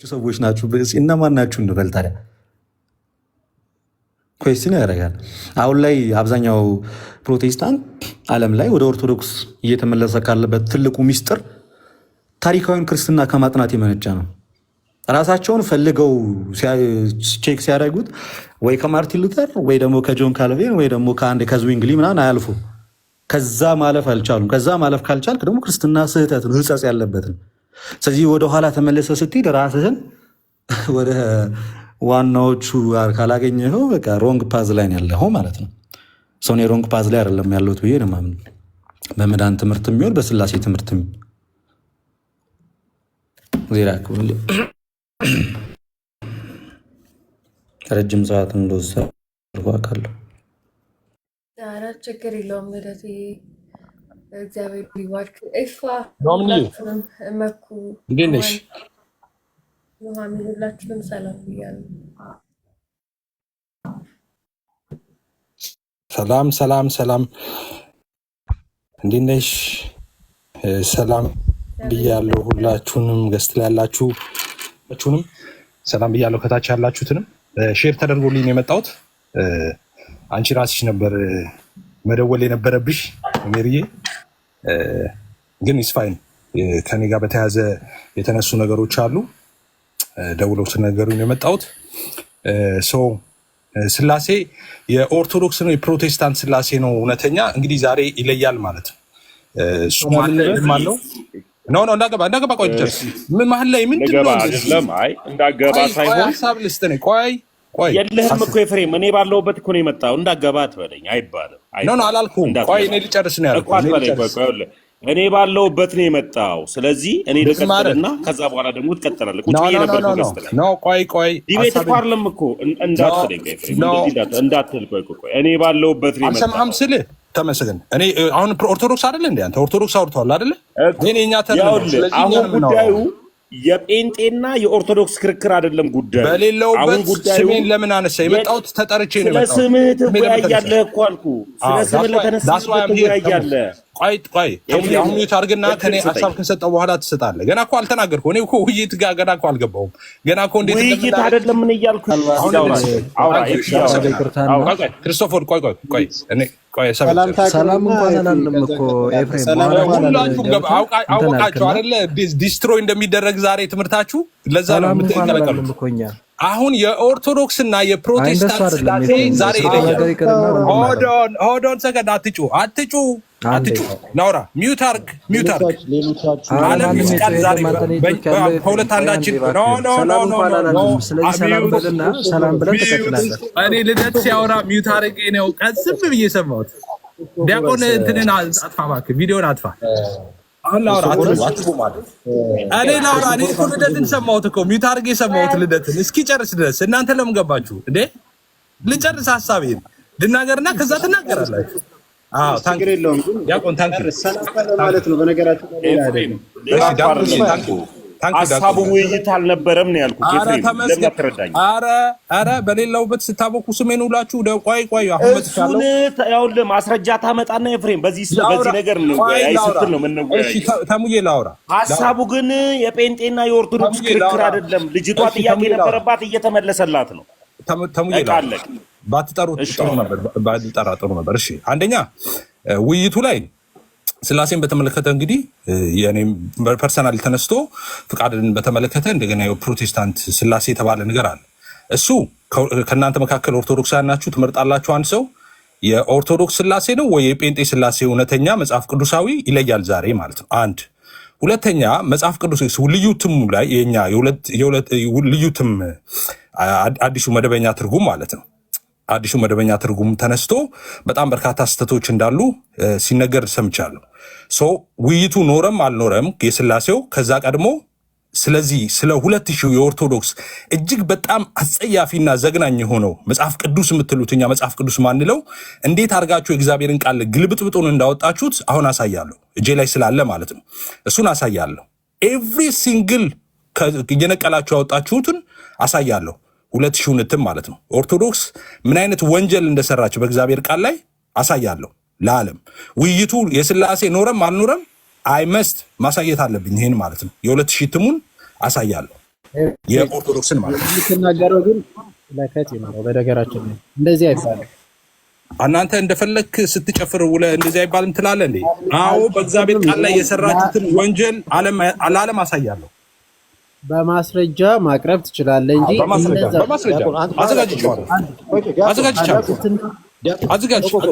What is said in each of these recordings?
ሰዎች ናችሁ እነማን ናችሁ እንበል ታዲያ ኩዌስችን ያደርጋል። አሁን ላይ አብዛኛው ፕሮቴስታንት ዓለም ላይ ወደ ኦርቶዶክስ እየተመለሰ ካለበት ትልቁ ሚስጥር ታሪካዊን ክርስትና ከማጥናት የመነጨ ነው። ራሳቸውን ፈልገው ቼክ ሲያደርጉት ወይ ከማርቲን ሉተር ወይ ደግሞ ከጆን ካልቪን ወይ ደግሞ ከአንድ ከዝዊንግሊ ምናምን አያልፉ። ከዛ ማለፍ አልቻሉም። ከዛ ማለፍ ካልቻልክ ደግሞ ክርስትና ስህተት ነው፣ ሕጸጽ ያለበትን። ስለዚህ ወደኋላ ተመለሰ ስትሄድ ራስህን ወደ ዋናዎቹ ካላገኘኸው በቃ ሮንግ ፓዝ ላይ ያለኸው ማለት ነው። ሰው ሮንግ ፓዝ ላይ አይደለም ያለሁት ብዬ ነው የማምነው። በመዳን ትምህርት የሚሆን በስላሴ ትምህርት ዜራ ረጅም ሰዓት እንደወሰደ አውቃለሁ። ችግር የለውም። ወደቴ እግዚአብሔር ቢባርክ እፋ መኩ እንዴት ነሽ? ኑሃሚን ሁላችሁንም ሰላም ብያለሁ። ሰላም ሰላም ሰላም፣ እንዴት ነሽ? ሰላም ብያለሁ። ሁላችሁንም ገስት ላይ ያላችሁንም ሰላም ብያለሁ። ከታች ያላችሁትንም ሼር ተደርጎልኝ የመጣሁት አንቺ ራስሽ ነበር መደወል የነበረብሽ ሜሪዬ፣ ግን ኢስፋይን ከኔ ጋር በተያያዘ የተነሱ ነገሮች አሉ። ደውለው ስለነገሩኝ የመጣሁት ስላሴ የኦርቶዶክስ ነው የፕሮቴስታንት ስላሴ ነው እውነተኛ። እንግዲህ ዛሬ ይለያል ማለት ነው። እሱ ማለው ኖ እንዳገባ ቆይ ልጨርስ። ምን መሀል ላይ ምንድን ነው አይደለም? አይ እንዳገባ ሳይሆን ሀሳብ ልስጥ ነኝ። ቆይ የለህም እኮ ኤፍሬም፣ እኔ ባለሁበት እኮ ነው የመጣው። እንዳገባ አትበለኝ አይባልም። ኖ አላልኩም። ቆይ እኔ ልጨርስ ነው ያልኩት። እኔ ባለሁበት ነው የመጣው። ስለዚህ እኔ ልቀጥልና ከዛ በኋላ ደግሞ ትቀጥላለህ። ቁጭ ብዬ ነበር ነው። ቆይ ዲቤት እኮ አይደለም እኮ እንዳትለኝ ኤፍሬም፣ እንዳትል። ቆይ እኔ ባለሁበት ነው የመጣው። አልሰማህም ስልህ ተመስገን። እኔ አሁን ኦርቶዶክስ አይደለ እንዴ? አንተ ኦርቶዶክስ አውርተዋል አይደለ? እኛ አሁን ጉዳዩ የጴንጤና የኦርቶዶክስ ክርክር አይደለም። ጉዳዩ በሌለውበት ስሜን ለምን አነሳ? የመጣሁት ተጠርቼ ነው የመጣሁት። ስለ ስምህ ትወያያለህ እኮ አልኩህ። ስለ ስምህ ለተነሳበት ትወያያለህ። ቆይ አሁን ሚዩት አድርግና ከኔ ሀሳብ ከሰጠው በኋላ ትሰጣለህ። ገና እኮ አልተናገርኩም። እኔ እኮ ውይይት ጋር ገና እኮ አልገባሁም። ገና እኮ እንዴት ውይይት አይደለም ምን እያልኩ ክርስቶፎር ቆይ እኔ ሰላም እንኳን አላለም እኮ ኤፍሬም። አውቃችሁ አይደለ ዲስትሮይ እንደሚደረግ ዛሬ ትምህርታችሁ። ለዛ ነው የምትከለከሉት። አሁን የኦርቶዶክስና የፕሮቴስታንት ስላሴ ዛሬ ይለያል። ሆዶን ሰከንድ አትጩ ናውራ ሚዩት አርግ ዓለም ይስቃል ዛሬ ከሁለት አንዳችን ሰላም ብለን ተቀጥላለን። እኔ ልደት ሲያወራ ሚዩት አርግ ነው ቀዝም ብዬ ሰማሁት። ዲያቆን እንትንን አጥፋ እባክህ፣ ቪዲዮን አጥፋ። አሁን ላውራ እኔ እኮ ልደትን ሰማሁት እኮ ሚዩት አርጌ ሰማሁት ልደትን እስኪጨርስ ድረስ። እናንተ ለምን ገባችሁ እንዴ? ልጨርስ ሀሳቤን ልናገርና ከዛ ትናገራላችሁ። ችግር የለውም ግን ዲያቆን ማለት ነው። በነገራችን ሀሳቡ ውይይት አልነበረም ነው ያልኩት። ለምን አትረዳኝ? ኧረ በሌለውበት ስታቦኩ ስሜን ውላችሁ ቆይ አሁን መጥቻለሁ። ይኸውልህ ማስረጃ ታመጣና ኤፍሬም በዚህ ነገር ነው ስትል ነው የምንወያየው። ተሙዬ ላውራ። ሀሳቡ ግን የጴንጤና የኦርቶዶክስ ክርክር አይደለም። ልጅቷ ጥያቄ ነበረባት እየተመለሰላት ነው። ተሙዬ ባትጠሩ ጥሩ ነበር። እሺ አንደኛ ውይይቱ ላይ ስላሴን በተመለከተ እንግዲህ የኔም ፐርሰናል ተነስቶ ፍቃድን በተመለከተ እንደገና የፕሮቴስታንት ስላሴ የተባለ ነገር አለ። እሱ ከእናንተ መካከል ኦርቶዶክሳውያን ናችሁ፣ ትመርጣላችሁ። አንድ ሰው የኦርቶዶክስ ስላሴ ነው ወይ የጴንጤ ስላሴ እውነተኛ መጽሐፍ ቅዱሳዊ ይለያል ዛሬ ማለት ነው። አንድ ሁለተኛ መጽሐፍ ቅዱስ ልዩ ትሙ ላይ የኛ ልዩ ትም አዲሱ መደበኛ ትርጉም ማለት ነው። አዲሱ መደበኛ ትርጉም ተነስቶ በጣም በርካታ ስህተቶች እንዳሉ ሲነገር ሰምቻለሁ። ውይይቱ ኖረም አልኖረም የስላሴው ከዛ ቀድሞ ስለዚህ ስለ 2000 የኦርቶዶክስ እጅግ በጣም አስጸያፊና ዘግናኝ የሆነው መጽሐፍ ቅዱስ የምትሉት እኛ መጽሐፍ ቅዱስ ማንለው እንዴት አድርጋችሁ የእግዚአብሔርን ቃል ግልብጥብጡን እንዳወጣችሁት አሁን አሳያለሁ። እጄ ላይ ስላለ ማለት ነው። እሱን አሳያለሁ። ኤቭሪ ሲንግል እየነቀላችሁ ያወጣችሁትን አሳያለሁ። 2000 እትም ማለት ነው። ኦርቶዶክስ ምን አይነት ወንጀል እንደሰራች በእግዚአብሔር ቃል ላይ አሳያለሁ ለዓለም። ውይይቱ የስላሴ ኖረም አልኖረም አይመስት ማሳየት አለብኝ። ይሄን ማለት ነው። የ2000 እትሙን አሳያለሁ። የኦርቶዶክስን ማለት ነው የምትናገረው ግን ለከት ነው። በነገራችን ላይ እንደዚህ አይባልም። እናንተ እንደፈለክ ስትጨፍር ውለህ እንደዚህ አይባልም ትላለህ እንዴ? አዎ በእግዚአብሔር ቃል ላይ የሰራችሁትን ወንጀል ለዓለም አሳያለሁ። በማስረጃ ማቅረብ ትችላለህ እንጂ በማስረጃ አዘጋጅቻለሁ።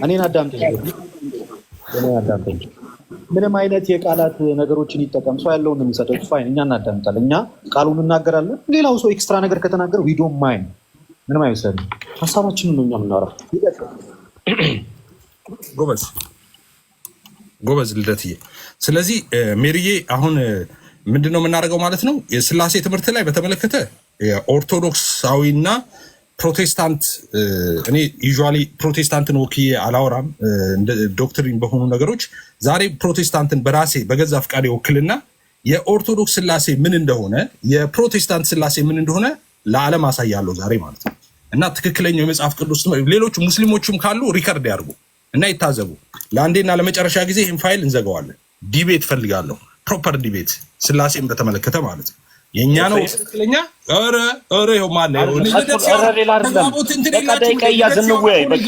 እኔን አዳምጠኝ። ምንም አይነት የቃላት ነገሮችን ይጠቀም ሰው ያለውን የሚሰጠው ፋይን፣ እኛ እናዳምጣለን። እኛ ቃሉን እናገራለን። ሌላው ሰው ኤክስትራ ነገር ከተናገረ ዊ ዶንት ማይንድ፣ ምንም አይመስለንም። ሀሳባችንን ነው እኛ የምናወራው። ጎበዝ ልደትዬ። ስለዚህ ሜሪዬ አሁን ምንድነው የምናደርገው ማለት ነው? የስላሴ ትምህርት ላይ በተመለከተ ኦርቶዶክሳዊና ፕሮቴስታንት፣ እኔ ዩዥዋሊ ፕሮቴስታንትን ወክዬ አላወራም ዶክትሪን በሆኑ ነገሮች። ዛሬ ፕሮቴስታንትን በራሴ በገዛ ፍቃድ ወክልና የኦርቶዶክስ ስላሴ ምን እንደሆነ የፕሮቴስታንት ስላሴ ምን እንደሆነ ለዓለም አሳያለሁ ዛሬ ማለት ነው። እና ትክክለኛው የመጽሐፍ ቅዱስ ሌሎች ሙስሊሞችም ካሉ ሪከርድ ያድርጉ እና ይታዘቡ። ለአንዴና ለመጨረሻ ጊዜ ይህን ፋይል እንዘጋዋለን። ዲቤት ፈልጋለሁ፣ ፕሮፐር ዲቤት ስላሴን በተመለከተ ማለት ነው። የኛ ነው ትክክለኛ። ኧረ ይኸው ማለት ነው። ደቂቃ እያዝ እንወያይ። በቃ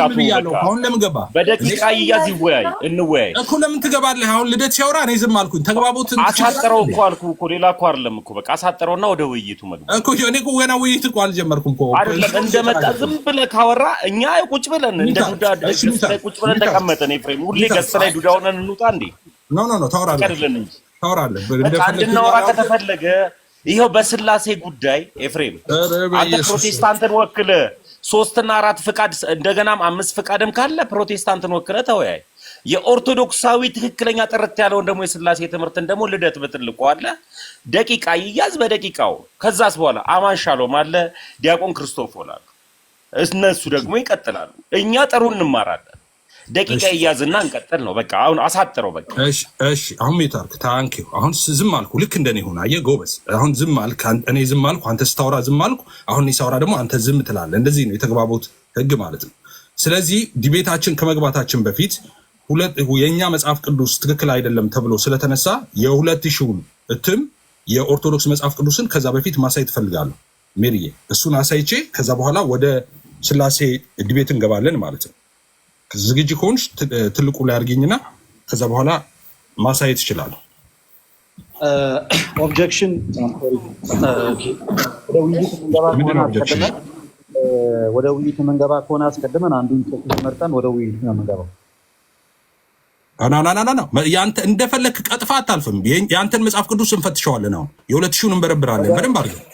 አሁን ለምን ገባ? በደቂቃ እያዝ ይወያይ እንወያይ እኮ። ለምን ትገባለህ? አሁን ልደት ሲያወራ እኔ ዝም አልኩኝ። ተግባቦት አሳጥረው እኮ አልኩህ እኮ፣ ሌላ እኮ አይደለም እኮ። በቃ አሳጥረውና ወደ ውይይቱ መግባት እኮ። እኔ እኮ ገና ውይይት እኮ አልጀመርኩም እኮ። አይደለም እንደመጣ ዝም ብለህ ካወራ እኛ ቁጭ ብለን እንደ ዱዳ ደስ ላይ ቁጭ ብለን ተቀመጠን። ኤፍሬም ሁሌ ገስ ላይ ዱዳ ሆነን እንውጣ እንዴ? ኖ ታወራለህ። እንድናወራ ከተፈለገ ይኸው በስላሴ ጉዳይ ኤፍሬም አንተ ፕሮቴስታንትን ወክለ 3 እና 4 ፍቃድ እንደገናም 5 ፍቃድም ካለ ፕሮቴስታንትን ወክለ ተወያይ። የኦርቶዶክሳዊ ትክክለኛ ጥርት ያለውን ደግሞ የስላሴ ትምህርትን ደግሞ ልደት በትልቁ አለ። ደቂቃ ይያዝ በደቂቃው። ከዛስ በኋላ አማን ሻሎም አለ፣ ዲያቆን ክርስቶፎል አለ። እነሱ ደግሞ ይቀጥላሉ። እኛ ጥሩ እንማራለን። ደቂቃ ይያዝና እንቀጥል ነው በቃ። አሁን አሳጥረው በቃ። እሺ አሁን ሜታርክ ታንኪው። አሁን ዝም አልኩ፣ ልክ እንደኔ ሆነ። አየህ ጎበዝ። አሁን ዝም አልክ፣ እኔ ዝም አልኩ፣ አንተ ስታወራ ዝም አልኩ። አሁን እኔ ሳወራ ደግሞ አንተ ዝም ትላለህ። እንደዚህ ነው የተግባቦት ህግ ማለት ነው። ስለዚህ ዲቤታችን ከመግባታችን በፊት የኛ መጽሐፍ ቅዱስ ትክክል አይደለም ተብሎ ስለተነሳ የ2000 እትም የኦርቶዶክስ መጽሐፍ ቅዱስን ከዛ በፊት ማሳየት እፈልጋለሁ ሜሪዬ። እሱን አሳይቼ ከዛ በኋላ ወደ ስላሴ ዲቤት እንገባለን ማለት ነው። ዝግጅ ከሆንሽ ትልቁ ላይ አድርጊኝና ከዛ በኋላ ማሳየት ይችላል። ኦብጀክሽን ወደ ውይይት የምንገባ ከሆነ አስቀድመን አንዱን መርጠን ወደ ውይይት ነው የምንገባው። ያንተ እንደፈለክ ቀጥፋ አታልፍም። ያንተን መጽሐፍ ቅዱስ እንፈትሸዋለን። አሁን የ2000 እንበረብራለን በደንብ አድርገን።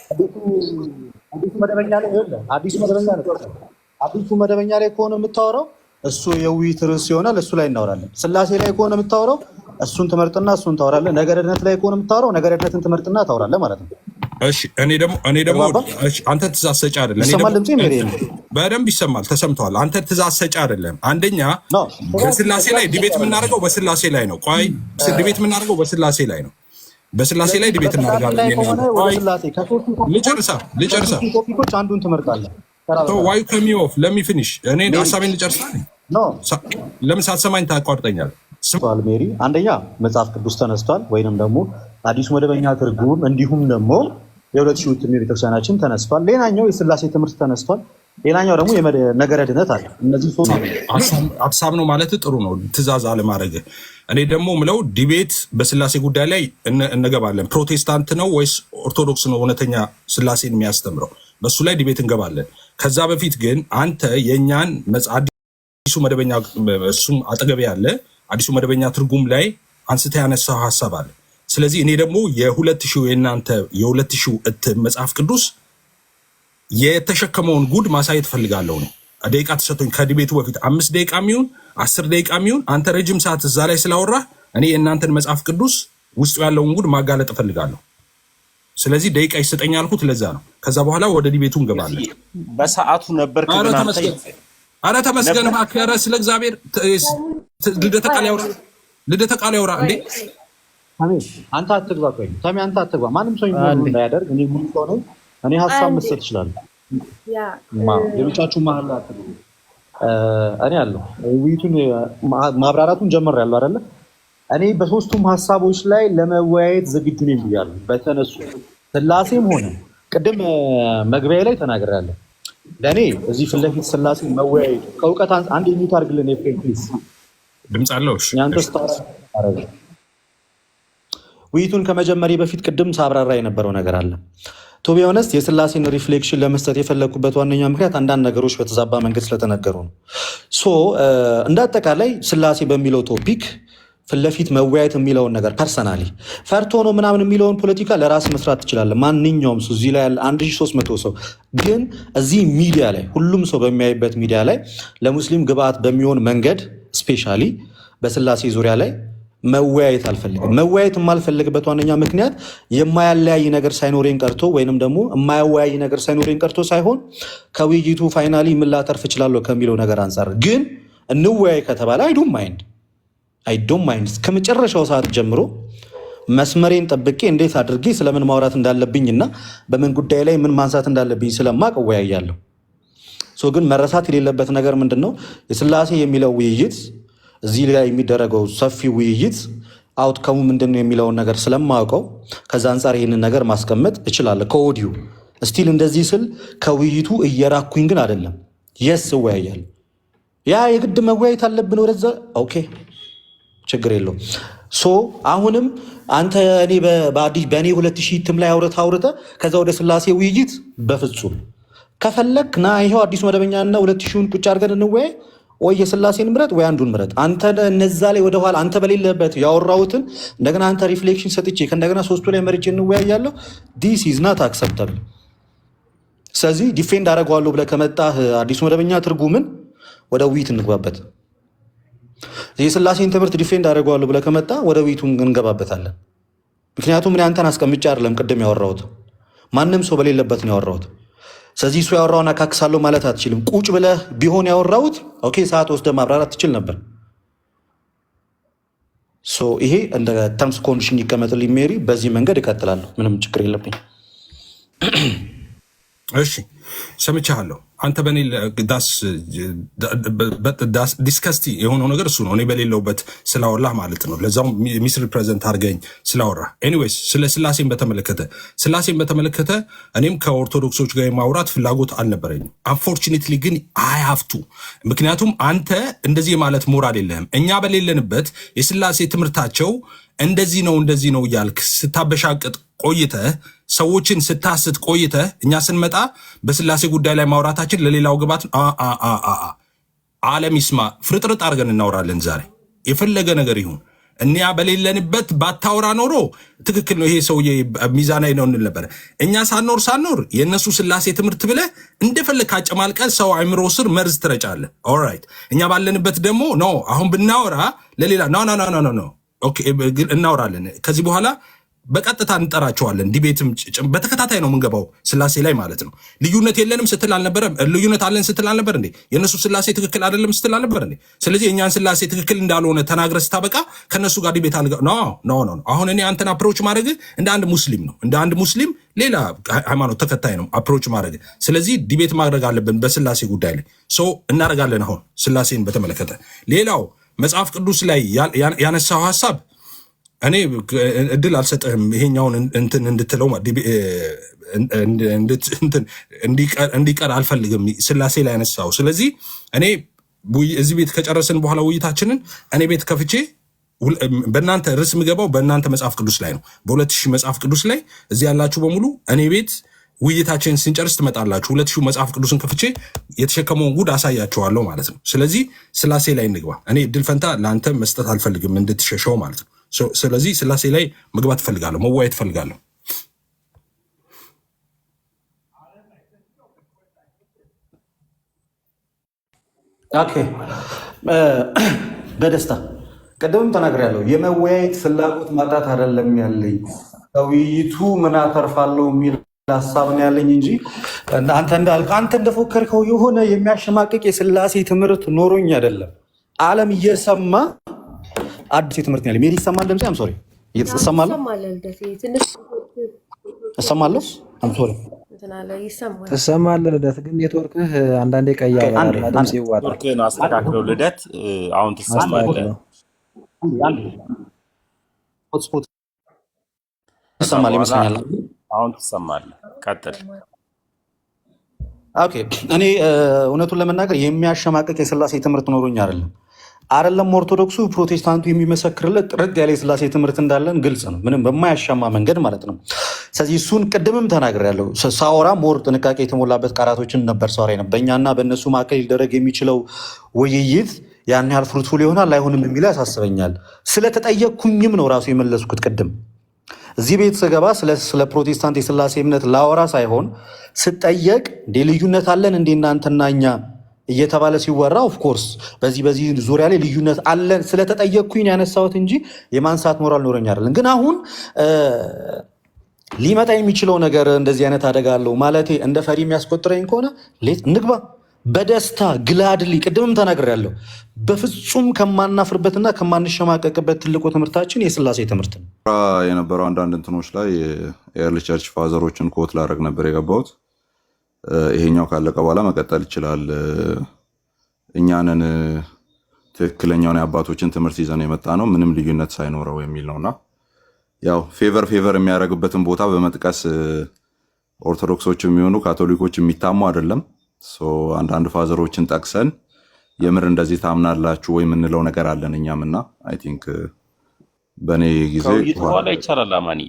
አዲሱ መደበኛ ላይ ከሆነ የምታወራው እሱ የውይይት ርዕስ ይሆናል። እሱ ላይ እናወራለን። ስላሴ ላይ ከሆነ የምታወራው እሱን ትመርጥና እሱን ታወራለህ። ነገረድነት ላይ ከሆነ የምታወራው ነገረድነትን ትመርጥና ታወራለህ ማለት ነው። እሺ እኔ ደግሞ አንተ ትእዛዝ ሰጪ አይደለም። ይሰማል ድምጼ? በደንብ ይሰማል፣ ተሰምተዋል። አንተ ትእዛዝ ሰጪ አይደለም። አንደኛ በስላሴ ላይ ዲቤት የምናደርገው በስላሴ ላይ ነው። ቆይ ዲቤት የምናደርገው በስላሴ ላይ ነው። በስላሴ ላይ ዲቤት እናደርጋለን። ልጨርሳ ቶፒኮች አንዱን ትመርጣለህ። ዋይ ከሚ ኦፍ ለሚ ፊኒሽ እኔ ሀሳቤን ልጨርሳ። ለምን ሳትሰማኝ ታቋርጠኛለህ? ሜሪ አንደኛ መጽሐፍ ቅዱስ ተነስቷል፣ ወይንም ደግሞ አዲሱ መደበኛ ትርጉም እንዲሁም ደግሞ የ2000 እትም ቤተክርስቲያናችን ተነስቷል። ሌላኛው የስላሴ ትምህርት ተነስቷል። ሌላኛው ደግሞ ነገረ ድነት አለ። እነዚህ ሶስት ሀሳብ ነው ማለት ጥሩ ነው፣ ትእዛዝ አለማድረግ። እኔ ደግሞ ምለው ዲቤት በስላሴ ጉዳይ ላይ እንገባለን። ፕሮቴስታንት ነው ወይስ ኦርቶዶክስ ነው እውነተኛ ስላሴን የሚያስተምረው? በሱ ላይ ዲቤት እንገባለን። ከዛ በፊት ግን አንተ የእኛን አዲሱ መደበኛ እሱም አጠገቤ ያለ አዲሱ መደበኛ ትርጉም ላይ አንስተ ያነሳው ሀሳብ አለ። ስለዚህ እኔ ደግሞ የ2000 የእናንተ የ2000 እትም መጽሐፍ ቅዱስ የተሸከመውን ጉድ ማሳየት ፈልጋለሁ ነው። ደቂቃ ተሰጥቶኝ ከዲቤቱ በፊት 5 ደቂቃ የሚሆን 10 ደቂቃ የሚሆን አንተ ረጅም ሰዓት እዛ ላይ ስላወራህ እኔ የእናንተን መጽሐፍ ቅዱስ ውስጡ ያለውን ጉድ ማጋለጥ ፈልጋለሁ። ስለዚህ ደቂቃ ይሰጠኝ ያልኩት ለዛ ነው። ከዛ በኋላ ወደ ዲቤቱ እንገባለን። በሰዓቱ ነበር ከናንተ አረ ተመስገን እባክህ። ኧረ ስለ እግዚአብሔር ልደተ ቃል ያውራ እንዴ። አንተ አትግባ። ቆይ ታሚ አንተ አትግባ። ማንም ሰው እንዳያደርግ እኔ ሙሉ ሰው ነኝ። እኔ ሀሳብ መስጠት እችላለሁ። የብቻችሁ መሀል እኔ አለሁ። ውይይቱን ማብራራቱን ጀምሬያለሁ አይደለ? እኔ በሶስቱም ሀሳቦች ላይ ለመወያየት ዝግጁ ነኝ ብያለሁ። በተነሱ ስላሴም ሆነ ቅድም መግቢያ ላይ ተናግሬያለሁ። ለእኔ እዚህ ፊት ለፊት ስላሴ መወያየቱ ከእውቀት አንድ የሚት አድርግልን ኤፍሬም ፕሊዝ። ድምፅ አለው። ውይይቱን ከመጀመሪ በፊት ቅድም ሳብራራ የነበረው ነገር አለ። ቱ ቢ ኦነስት የስላሴን ሪፍሌክሽን ለመስጠት የፈለግኩበት ዋነኛ ምክንያት አንዳንድ ነገሮች በተዛባ መንገድ ስለተነገሩ ነው። እንደ አጠቃላይ ስላሴ በሚለው ቶፒክ ፊት ለፊት መወያየት የሚለውን ነገር ፐርሰናሊ ፈርቶ ነው ምናምን የሚለውን ፖለቲካ ለራስ መስራት ትችላለህ። ማንኛውም ሰው እዚህ ላይ ያለ 1300 ሰው ግን እዚህ ሚዲያ ላይ ሁሉም ሰው በሚያይበት ሚዲያ ላይ ለሙስሊም ግብአት በሚሆን መንገድ ስፔሻሊ በስላሴ ዙሪያ ላይ መወያየት አልፈልግም። መወያየት የማልፈልግበት ዋነኛ ምክንያት የማያለያይ ነገር ሳይኖረኝ ቀርቶ ወይንም ደግሞ የማያወያይ ነገር ሳይኖረኝ ቀርቶ ሳይሆን ከውይይቱ ፋይናሊ ምን ላተርፍ እችላለሁ ከሚለው ነገር አንጻር ግን እንወያይ ከተባለ አይ ዶንት ማይንድ ከመጨረሻው ሰዓት ጀምሮ መስመሬን ጠብቄ እንዴት አድርጌ ስለምን ማውራት እንዳለብኝ እና በምን ጉዳይ ላይ ምን ማንሳት እንዳለብኝ ስለማቅ እወያያለሁ። ግን መረሳት የሌለበት ነገር ምንድን ነው? የስላሴ የሚለው ውይይት እዚህ ላይ የሚደረገው ሰፊ ውይይት አውትከሙ ምንድን ነው የሚለውን ነገር ስለማውቀው ከዛ አንጻር ይህንን ነገር ማስቀመጥ እችላለሁ ከወዲሁ። እስቲል እንደዚህ ስል ከውይይቱ እየራኩኝ ግን አይደለም። የስ እወያያለሁ። ያ የግድ መወያየት አለብን ወደዛ ኦኬ ችግር የለውም። አሁንም አንተ እኔ በእኔ 2000 ትም ላይ አውርተ ከዛ ወደ ስላሴ ውይይት በፍጹም ከፈለክ ና ይሄው አዲሱ መደበኛ እና 2000ን ቁጭ አድርገን እንወያይ። ወይ የስላሴን ምረጥ ወይ አንዱን ምረጥ። አንተ እነዛ ላይ ወደኋላ አንተ በሌለበት ያወራሁትን እንደገና አንተ ሪፍሌክሽን ሰጥቼ ከእንደገና ሶስቱ ላይ መርጬ እንወያያለሁ። ዲስ ኢዝ ናት አክሰፕተብል። ስለዚህ ዲፌንድ አደርገዋለሁ ብለህ ከመጣህ አዲሱ መደበኛ ትርጉምን ወደ ውይይት እንግባበት። የስላሴን ትምህርት ዲፌንድ አደርገዋለሁ ብለህ ከመጣ ወደ ውይይቱ እንገባበታለን። ምክንያቱም እኔ አንተን አስቀምጬ አይደለም ቅድም ያወራሁት፣ ማንም ሰው በሌለበት ነው ያወራሁት። ስለዚህ እሱ ያወራውን አካክሳለሁ ማለት አትችልም። ቁጭ ብለህ ቢሆን ያወራሁት ኦኬ ሰዓት ወስደህ ማብራራት ትችል ነበር። ይሄ እንደ ተርምስ ኮንዲሽን ይቀመጥልኝ ሜሪ። በዚህ መንገድ እቀጥላለሁ፣ ምንም ችግር የለብኝ። እሺ ሰምቻለሁ። አንተ በኔ ዲስከስቲ የሆነው ነገር እሱ ነው። እኔ በሌለውበት ስላወራህ ማለት ነው። ለዛውም ሚስ ሪፕሬዘንት አድርገኝ ስላወራህ። ኤኒዌይስ ስለ ስላሴን በተመለከተ እኔም ከኦርቶዶክሶች ጋር የማውራት ፍላጎት አልነበረኝም። አንፎርቹኔትሊ ግን አይ ሃቭ ቱ። ምክንያቱም አንተ እንደዚህ ማለት ሞራል የለህም። እኛ በሌለንበት የስላሴ ትምህርታቸው እንደዚህ ነው እያልክ ስታበሻቅጥ ቆይተህ ሰዎችን ስታስት ቆይተህ እኛ ስንመጣ በስላሴ ጉዳይ ላይ ማውራታችን ለሌላው ግባት ዓለም ይስማ ፍርጥርጥ አድርገን እናወራለን። ዛሬ የፈለገ ነገር ይሁን እኛ በሌለንበት ባታወራ ኖሮ ትክክል ነው፣ ይሄ ሰውዬ ሚዛናዊ ነው እንል ነበር። እኛ ሳኖር የእነሱ ስላሴ ትምህርት ብለህ እንደፈለግ ካጨማልቀ ሰው አእምሮ ስር መርዝ ትረጫለህ። ኦልራይት እኛ ባለንበት ደግሞ ኖ አሁን ብናወራ ለሌላ ኖ ኦኬ እናወራለን። ከዚህ በኋላ በቀጥታ እንጠራቸዋለን። ዲቤትም በተከታታይ ነው የምንገባው ስላሴ ላይ ማለት ነው። ልዩነት የለንም ስትል አልነበረ? ልዩነት አለን ስትል አልነበር እንዴ? የእነሱ ስላሴ ትክክል አይደለም ስትል አልነበር እንዴ? ስለዚህ የእኛን ስላሴ ትክክል እንዳልሆነ ተናግረ ስታበቃ ከእነሱ ጋር ዲቤት ኖ። አሁን እኔ አንተን አፕሮች ማድረግ እንደ አንድ ሙስሊም ነው፣ እንደ አንድ ሙስሊም ሌላ ሃይማኖት ተከታይ ነው አፕሮች ማድረግ። ስለዚህ ዲቤት ማድረግ አለብን በስላሴ ጉዳይ ላይ እናደርጋለን። አሁን ስላሴን በተመለከተ ሌላው መጽሐፍ ቅዱስ ላይ ያነሳው ሀሳብ እኔ እድል አልሰጠህም ይሄኛውን እንትን እንድትለው እንዲቀር አልፈልግም ስላሴ ላይ ያነሳው። ስለዚህ እኔ እዚህ ቤት ከጨረስን በኋላ ውይይታችንን እኔ ቤት ከፍቼ በእናንተ ርዕስ ምገባው በእናንተ መጽሐፍ ቅዱስ ላይ ነው። በ2000 መጽሐፍ ቅዱስ ላይ እዚህ ያላችሁ በሙሉ እኔ ቤት ውይይታችንን ስንጨርስ ትመጣላችሁ። 2000 መጽሐፍ ቅዱስን ከፍቼ የተሸከመውን ጉድ አሳያችኋለሁ ማለት ነው። ስለዚህ ስላሴ ላይ እንግባ። እኔ እድል ፈንታ ለአንተ መስጠት አልፈልግም እንድትሸሸው ማለት ነው። ስለዚህ ስላሴ ላይ መግባት እፈልጋለሁ፣ መወያየት እፈልጋለሁ። ኦኬ በደስታ ቅድምም ተናግሬያለሁ። የመወያየት ፍላጎት ማጣት አይደለም ያለኝ፣ ከውይይቱ ምን አተርፋለሁ የሚል ሀሳብ ነው ያለኝ እንጂ አንተ እንዳልክ አንተ እንደፎከርከው የሆነ የሚያሸማቅቅ የስላሴ ትምህርት ኖሮኝ አይደለም። ዓለም እየሰማ አዲስ ትምህርት ነው ያለኝ። ሜሪ ይሰማል ድምጼ? አም ሶሪ እየተሰማለ እሰማለሁ። አም ሶሪ ትሰማለህ ልደት፣ ግን ኔትወርክህ አንዳንዴ ቀያለ ድምጽ ይዋጣል። ኔትወርክህን አስተካክለው ልደት። አሁን ትሰማለህ? ሆትስፖት ይሰማል ይመስለኛል። አሁን ትሰማለህ። ቀጥል። ኦኬ እኔ እውነቱን ለመናገር የሚያሸማቀቅ የስላሴ ትምህርት ኖሮኝ አይደለም ኦርቶዶክሱ ፕሮቴስታንቱ የሚመሰክርለት ጥርት ያለ የስላሴ ትምህርት እንዳለን ግልጽ ነው፣ ምንም በማያሻማ መንገድ ማለት ነው። ስለዚህ እሱን ቅድምም ተናግሬያለሁ። ሳወራ ሞር ጥንቃቄ የተሞላበት ቃላቶችን ነበር ሳወራ ነበር። በእኛና በእነሱ መካከል ሊደረግ የሚችለው ውይይት ያን ያህል ፍሩትፉል ይሆናል አይሆንም የሚለው ያሳስበኛል። ስለተጠየቅኩኝም ነው ራሱ የመለስኩት። ቅድም እዚህ ቤት ስገባ ስለ ፕሮቴስታንት የስላሴ እምነት ላወራ ሳይሆን ስጠየቅ እንዴ ልዩነት አለን እንዴ እናንተና እኛ እየተባለ ሲወራ ኦፍኮርስ በዚህ ዙሪያ ላይ ልዩነት አለን ስለተጠየቅኩኝ ያነሳሁት እንጂ የማንሳት ሞራል ኖረኝ አይደለም። ግን አሁን ሊመጣ የሚችለው ነገር እንደዚህ አይነት አደጋ አለው ማለቴ እንደ ፈሪ የሚያስቆጥረኝ ከሆነ እንግባ በደስታ ግላድሊ። ቅድምም ተናግሬያለሁ። በፍጹም ከማናፍርበትና ከማንሸማቀቅበት ትልቁ ትምህርታችን የስላሴ ትምህርት ነው። የነበረው አንዳንድ እንትኖች ላይ የኤርሊ ቸርች ፋዘሮችን ኮት ላደርግ ነበር የገባሁት። ይሄኛው ካለቀ በኋላ መቀጠል ይችላል። እኛንን ትክክለኛውን የአባቶችን ትምህርት ይዘን የመጣ ነው ምንም ልዩነት ሳይኖረው የሚል ነውና ያው ፌቨር የሚያደርግበትን ቦታ በመጥቀስ ኦርቶዶክሶች የሚሆኑ ካቶሊኮች የሚታሙ አይደለም። አንዳንድ ፋዘሮችን ጠቅሰን የምር እንደዚህ ታምናላችሁ ወይ የምንለው ነገር አለን እኛምና አይ ቲንክ በኔ ጊዜ ከውይይት በኋላ ይቻላል። አማንዬ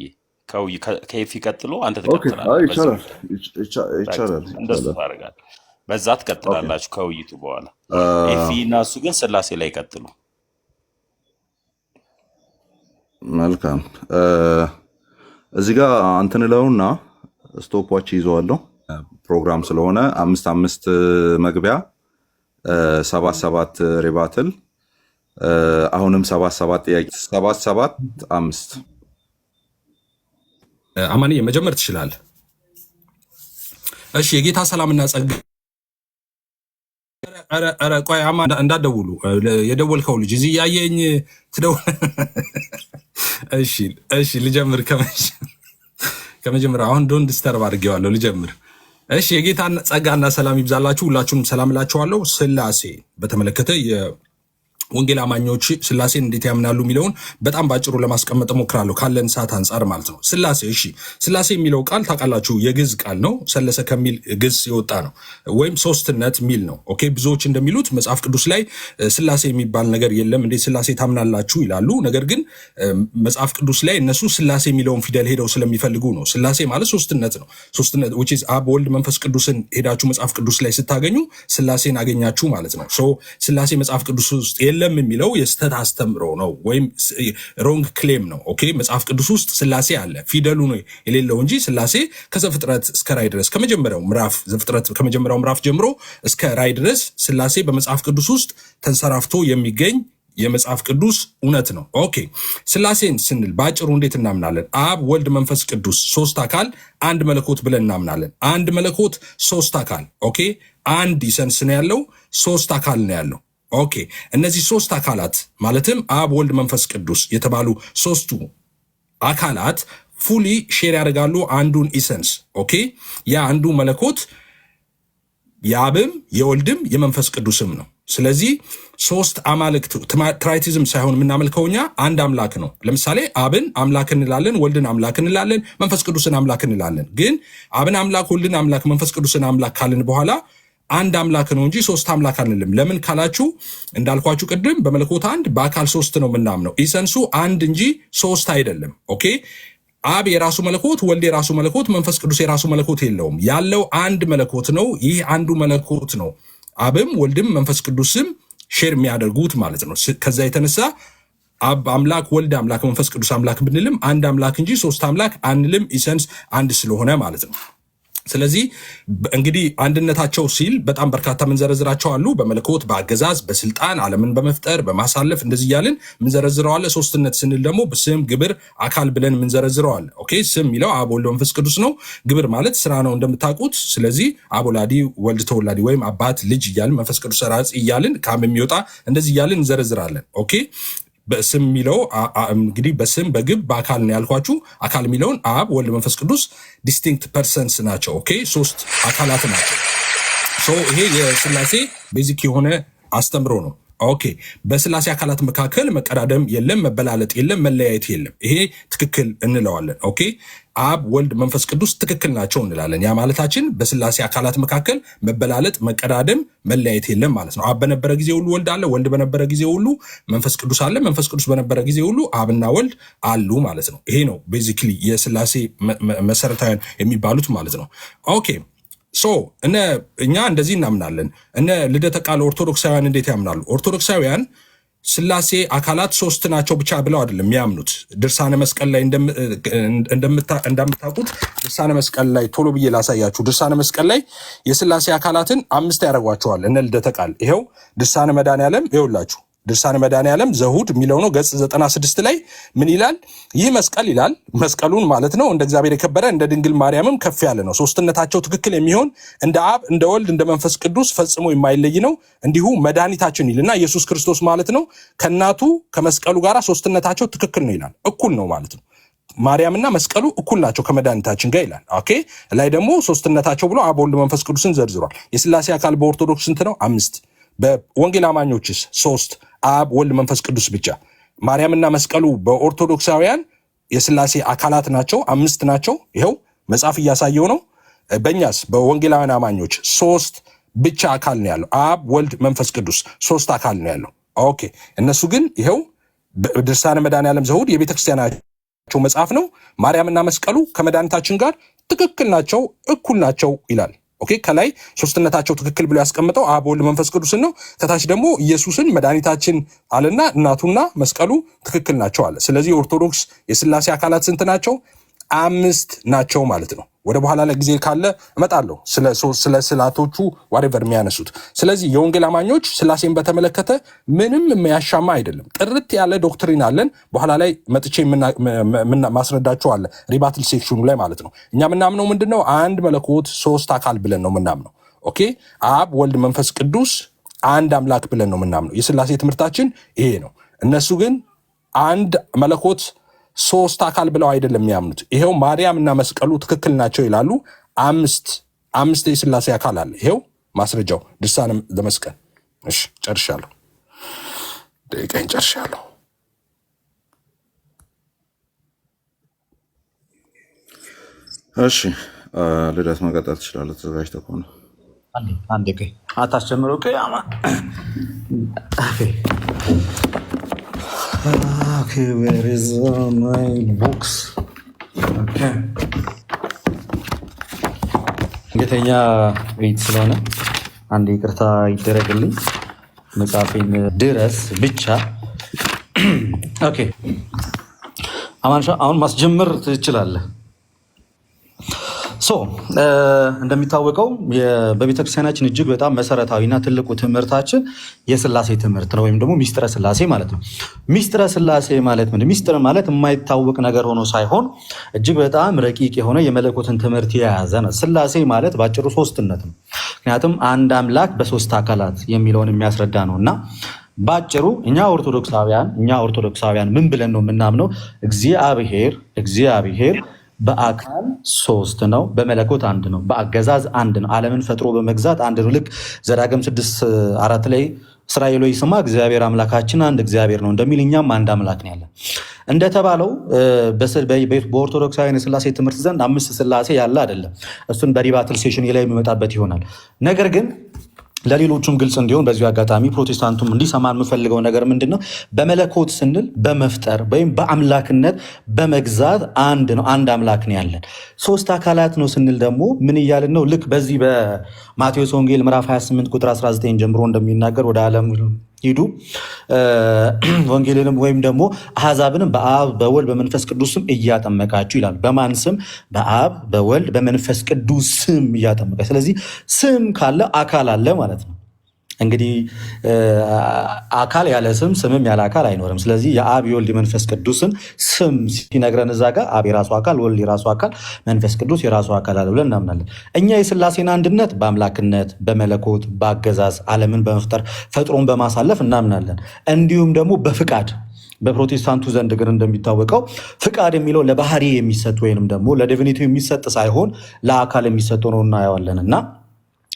ከኤፊ ቀጥሎ አንተ ትቀጥላለህ። ይቻላል። እንደሱ ታደርጋለህ። በዛ ትቀጥላላችሁ ከውይይቱ በኋላ። ኤፊ እና እሱ ግን ስላሴ ላይ ቀጥሉ። መልካም። እዚህ ጋር አንተን ለውና ስቶፕዋች ይዘዋለሁ ፕሮግራም ስለሆነ 5 መግቢያ 7 ሪባትል አሁንም 7 ጥያቄ 5 አማንዬ መጀመር ትችላለህ። እሺ የጌታ ሰላምና ጸጋ ኧረ ቆይ እንዳትደውሉ። የደወልከው ልጅ እዚህ ያየኝ ትደውል። እሺ ልጀምር። ከመጀመሪያ አሁን ዶንት ዲስተርብ አድርጌዋለሁ። ልጀምር። እሺ የጌታ ጸጋና ሰላም ይብዛላችሁ። ሁላችሁንም ሰላም እላችኋለሁ። ስላሴ በተመለከተ ወንጌል አማኞች ስላሴን እንዴት ያምናሉ የሚለውን በጣም ባጭሩ ለማስቀመጥ እሞክራለሁ ካለን ሰዓት አንጻር ማለት ነው። ስላሴ እሺ፣ ስላሴ የሚለው ቃል ታውቃላችሁ የግዕዝ ቃል ነው። ሰለሰ ከሚል ግዕዝ የወጣ ነው፣ ወይም ሶስትነት የሚል ነው። ኦኬ ብዙዎች እንደሚሉት መጽሐፍ ቅዱስ ላይ ስላሴ የሚባል ነገር የለም እንዴት ስላሴ ታምናላችሁ ይላሉ። ነገር ግን መጽሐፍ ቅዱስ ላይ እነሱ ስላሴ የሚለውን ፊደል ሄደው ስለሚፈልጉ ነው። ስላሴ ማለት ሶስትነት ነው። ሶስትነት which is አብ ወልድ መንፈስ ቅዱስን ሄዳችሁ መጽሐፍ ቅዱስ ላይ ስታገኙ ስላሴን አገኛችሁ ማለት ነው። ስላሴ መጽሐፍ ቅዱስ ውስጥ የለም የሚለው የስተት አስተምሮ ነው ወይም ሮንግ ክሌም ነው። ኦኬ መጽሐፍ ቅዱስ ውስጥ ስላሴ አለ፣ ፊደሉ ነው የሌለው እንጂ ስላሴ ከዘፍጥረት እስከ ራዕይ ድረስ ከመጀመሪያው ምዕራፍ ዘፍጥረት ከመጀመሪያው ምዕራፍ ጀምሮ እስከ ራዕይ ድረስ ስላሴ በመጽሐፍ ቅዱስ ውስጥ ተንሰራፍቶ የሚገኝ የመጽሐፍ ቅዱስ እውነት ነው። ኦኬ ስላሴን ስንል ባጭሩ እንዴት እናምናለን? አብ ወልድ መንፈስ ቅዱስ ሶስት አካል አንድ መለኮት ብለን እናምናለን። አንድ መለኮት ሶስት አካል። ኦኬ አንድ ኢሰንስ ነው ያለው፣ ሶስት አካል ነው ያለው። ኦኬ እነዚህ ሶስት አካላት ማለትም አብ ወልድ መንፈስ ቅዱስ የተባሉ ሶስቱ አካላት ፉሊ ሼር ያደርጋሉ አንዱን ኢሰንስ። ኦኬ ያ አንዱ መለኮት የአብም የወልድም የመንፈስ ቅዱስም ነው። ስለዚህ ሶስት አማልክት ትራይቲዝም ሳይሆን የምናመልከው እኛ አንድ አምላክ ነው። ለምሳሌ አብን አምላክ እንላለን፣ ወልድን አምላክ እንላለን፣ መንፈስ ቅዱስን አምላክ እንላለን። ግን አብን አምላክ፣ ወልድን አምላክ፣ መንፈስ ቅዱስን አምላክ ካልን በኋላ አንድ አምላክ ነው እንጂ ሶስት አምላክ አንልም። ለምን ካላችሁ እንዳልኳችሁ ቅድም በመለኮት አንድ በአካል ሶስት ነው የምናምነው። ኢሰንሱ አንድ እንጂ ሶስት አይደለም። ኦኬ አብ የራሱ መለኮት፣ ወልድ የራሱ መለኮት፣ መንፈስ ቅዱስ የራሱ መለኮት የለውም። ያለው አንድ መለኮት ነው። ይህ አንዱ መለኮት ነው አብም ወልድም መንፈስ ቅዱስም ሼር የሚያደርጉት ማለት ነው። ከዛ የተነሳ አብ አምላክ፣ ወልድ አምላክ፣ መንፈስ ቅዱስ አምላክ ብንልም አንድ አምላክ እንጂ ሶስት አምላክ አንልም። ኢሰንስ አንድ ስለሆነ ማለት ነው። ስለዚህ እንግዲህ አንድነታቸው ሲል በጣም በርካታ ምንዘረዝራቸው አሉ። በመለኮት በአገዛዝ በስልጣን ዓለምን በመፍጠር በማሳለፍ እንደዚህ እያልን ምንዘረዝረዋለ። ሶስትነት ስንል ደግሞ በስም ግብር አካል ብለን ምንዘረዝረዋለ። ኦኬ ስም የሚለው አብ ወልድ መንፈስ ቅዱስ ነው። ግብር ማለት ስራ ነው እንደምታውቁት። ስለዚህ አብ ወላዲ ወልድ ተወላዲ ወይም አባት ልጅ እያልን መንፈስ ቅዱስ ራጽ እያልን ካም የሚወጣ እንደዚህ እያልን እንዘረዝራለን። ኦኬ በስም የሚለው እንግዲህ በስም በግብ በአካል ነው ያልኳችሁ። አካል የሚለውን አብ ወልድ መንፈስ ቅዱስ ዲስቲንክት ፐርሰንስ ናቸው። ኦኬ ሶስት አካላት ናቸው። ይሄ የስላሴ ቤዚክ የሆነ አስተምሮ ነው። ኦኬ በስላሴ አካላት መካከል መቀዳደም የለም፣ መበላለጥ የለም፣ መለያየት የለም። ይሄ ትክክል እንለዋለን። ኦኬ አብ ወልድ መንፈስ ቅዱስ ትክክል ናቸው እንላለን። ያ ማለታችን በስላሴ አካላት መካከል መበላለጥ፣ መቀዳደም፣ መለያየት የለም ማለት ነው። አብ በነበረ ጊዜ ሁሉ ወልድ አለ፣ ወልድ በነበረ ጊዜ ሁሉ መንፈስ ቅዱስ አለ፣ መንፈስ ቅዱስ በነበረ ጊዜ ሁሉ አብና ወልድ አሉ ማለት ነው። ይሄ ነው ቤዚክሊ የስላሴ መሰረታዊያን የሚባሉት ማለት ነው። ኦኬ እኛ እንደዚህ እናምናለን። እነ ልደተ ቃል ኦርቶዶክሳውያን እንዴት ያምናሉ? ኦርቶዶክሳውያን ስላሴ አካላት ሶስት ናቸው ብቻ ብለው አይደለም የሚያምኑት። ድርሳነ መስቀል ላይ እንደምታውቁት ድርሳነ መስቀል ላይ ቶሎ ብዬ ላሳያችሁ። ድርሳነ መስቀል ላይ የስላሴ አካላትን 5 ያደርጓቸዋል እነ ልደተ ቃል። ይኸው ድርሳነ መድኃኔዓለም ይኸውላችሁ፣ ድርሳነ መድኃኔዓለም ዘሁድ የሚለው ነው። ገጽ 96 ላይ ምን ይላል? ይህ መስቀል ይላል፣ መስቀሉን ማለት ነው፣ እንደ እግዚአብሔር የከበረ እንደ ድንግል ማርያምም ከፍ ያለ ነው። ሶስትነታቸው ትክክል የሚሆን እንደ አብ እንደ ወልድ እንደ መንፈስ ቅዱስ ፈጽሞ የማይለይ ነው። እንዲሁ መድኃኒታችን ይልና ኢየሱስ ክርስቶስ ማለት ነው ከእናቱ ከመስቀሉ ጋር ሶስትነታቸው ትክክል ነው ይላል። እኩል ነው ማለት ነው። ማርያምና መስቀሉ እኩል ናቸው ከመድኃኒታችን ጋር ይላል። ኦኬ ላይ ደግሞ ሶስትነታቸው ብሎ አብ ወልድ መንፈስ ቅዱስን ዘርዝሯል። የስላሴ አካል በኦርቶዶክስ ስንት ነው? 5። በወንጌል አማኞችስ 3፣ አብ ወልድ መንፈስ ቅዱስ ብቻ። ማርያምና መስቀሉ በኦርቶዶክሳውያን የስላሴ አካላት ናቸው፣ 5 ናቸው። ይኸው መጽሐፍ እያሳየው ነው። በእኛስ በወንጌላውያን አማኞች 3 ብቻ አካል ነው ያለው። አብ ወልድ መንፈስ ቅዱስ 3 አካል ነው ያለው። ኦኬ እነሱ ግን ይኸው ድርሳነ መድኃኔዓለም ዘሁድ የቤተክርስቲያናቸው መጽሐፍ ነው። ማርያምና መስቀሉ ከመድኃኒታችን ጋር ትክክል ናቸው፣ እኩል ናቸው ይላል። ኦኬ ከላይ ሶስትነታቸው ትክክል ብሎ ያስቀምጠው አብ ወልድ መንፈስ ቅዱስን ነው። ከታች ደግሞ ኢየሱስን መድኃኒታችን አለና እናቱና መስቀሉ ትክክል ናቸው አለ። ስለዚህ ኦርቶዶክስ የስላሴ አካላት ስንት ናቸው? 5 ናቸው ማለት ነው። ወደ በኋላ ላይ ጊዜ ካለ እመጣለሁ ስለ ስላቶቹ ዋሬቨር የሚያነሱት። ስለዚህ የወንጌል አማኞች ስላሴን በተመለከተ ምንም የሚያሻማ አይደለም። ጥርት ያለ ዶክትሪን አለን። በኋላ ላይ መጥቼ ማስረዳቸው አለ ሪባትል ሴክሽኑ ላይ ማለት ነው። እኛ ምናምነው ምንድነው? አንድ መለኮት 3 አካል ብለን ነው ምናምነው። ኦኬ አብ ወልድ መንፈስ ቅዱስ አንድ አምላክ ብለን ነው ምናምነው። የስላሴ ትምህርታችን ይሄ ነው። እነሱ ግን አንድ መለኮት 3 አካል ብለው አይደለም የሚያምኑት። ይሄው ማርያም እና መስቀሉ ትክክል ናቸው ይላሉ። 5 የስላሴ አካል አለ። ይሄው ማስረጃው ድርሳነ ለመስቀል። እሺ ጨርሻለሁ፣ ደቂቃዬን ጨርሻለሁ። እሺ ልደት መቀጠል ትችላለህ፣ ተዘጋጅተህ ከሆነ አንዴ ቆይ አታስጀምረው። ቆይ Okay, where is my books? Okay. እንግዲህ ቤት ስለሆነ አንድ ይቅርታ ይደረግልኝ መጽሐፌን ድረስ ብቻ። ኦኬ አማንሻ አሁን ማስጀመር ትችላለህ። እንደሚታወቀው በቤተክርስቲያናችን እጅግ በጣም መሰረታዊና ትልቁ ትምህርታችን የስላሴ ትምህርት ነው፣ ወይም ደግሞ ሚስጥረ ስላሴ ማለት ነው። ሚስጥረ ስላሴ ማለት ምን? ሚስጥር ማለት የማይታወቅ ነገር ሆኖ ሳይሆን እጅግ በጣም ረቂቅ የሆነ የመለኮትን ትምህርት የያዘ ነው። ስላሴ ማለት ባጭሩ ሶስትነት ነው። ምክንያቱም አንድ አምላክ በ3 አካላት የሚለውን የሚያስረዳ ነው እና ባጭሩ እኛ ኦርቶዶክሳውያን ምን ብለን ነው የምናምነው? እግዚአብሔር በአካል 3 ነው፣ በመለኮት 1 ነው፣ በአገዛዝ 1 ነው፣ ዓለምን ፈጥሮ በመግዛት 1 ነው። ልክ ዘዳግም 6:4 ላይ እስራኤል ሆይ ስማ እግዚአብሔር አምላካችን አንድ እግዚአብሔር ነው እንደሚል እኛም አንድ አምላክ ነው ያለን እንደተባለው በኦርቶዶክሳውያን የስላሴ ትምህርት ዘንድ 5 ስላሴ ያለ አይደለም። እሱን በሪባትል ሴሽን ላይ የሚመጣበት ይሆናል። ነገር ግን ለሌሎቹም ግልጽ እንዲሆን በዚሁ አጋጣሚ ፕሮቴስታንቱም እንዲሰማ የምፈልገው ነገር ምንድን ነው? በመለኮት ስንል በመፍጠር ወይም በአምላክነት በመግዛት 1 ነው፣ አንድ አምላክ ነው ያለን። 3 አካላት ነው ስንል ደግሞ ምን እያልን ነው? ልክ በዚህ በማቴዎስ ወንጌል ምዕራፍ 28 ቁጥር 19 ጀምሮ እንደሚናገር ወደ ዓለም ሂዱ ወንጌልንም ወይም ደግሞ አሕዛብንም በአብ በወልድ በመንፈስ ቅዱስ ስም እያጠመቃችሁ ይላል። በማን ስም? በአብ በወልድ በመንፈስ ቅዱስ ስም እያጠመቃ። ስለዚህ ስም ካለ አካል አለ ማለት ነው። እንግዲህ አካል ያለ ስም ስምም ያለ አካል አይኖርም። ስለዚህ የአብ የወልድ የመንፈስ ቅዱስን ስም ሲነግረን እዛ ጋር አብ የራሱ አካል፣ ወልድ የራሱ አካል፣ መንፈስ ቅዱስ የራሱ አካል አለ ብለን እናምናለን። እኛ የስላሴን አንድነት በአምላክነት በመለኮት በአገዛዝ ዓለምን በመፍጠር ፈጥሮን በማሳለፍ እናምናለን። እንዲሁም ደግሞ በፍቃድ በፕሮቴስታንቱ ዘንድ ግን እንደሚታወቀው ፍቃድ የሚለው ለባህሪ የሚሰጥ ወይንም ደግሞ ለዲቪኒቲ የሚሰጥ ሳይሆን ለአካል የሚሰጥ ነው እናየዋለን እና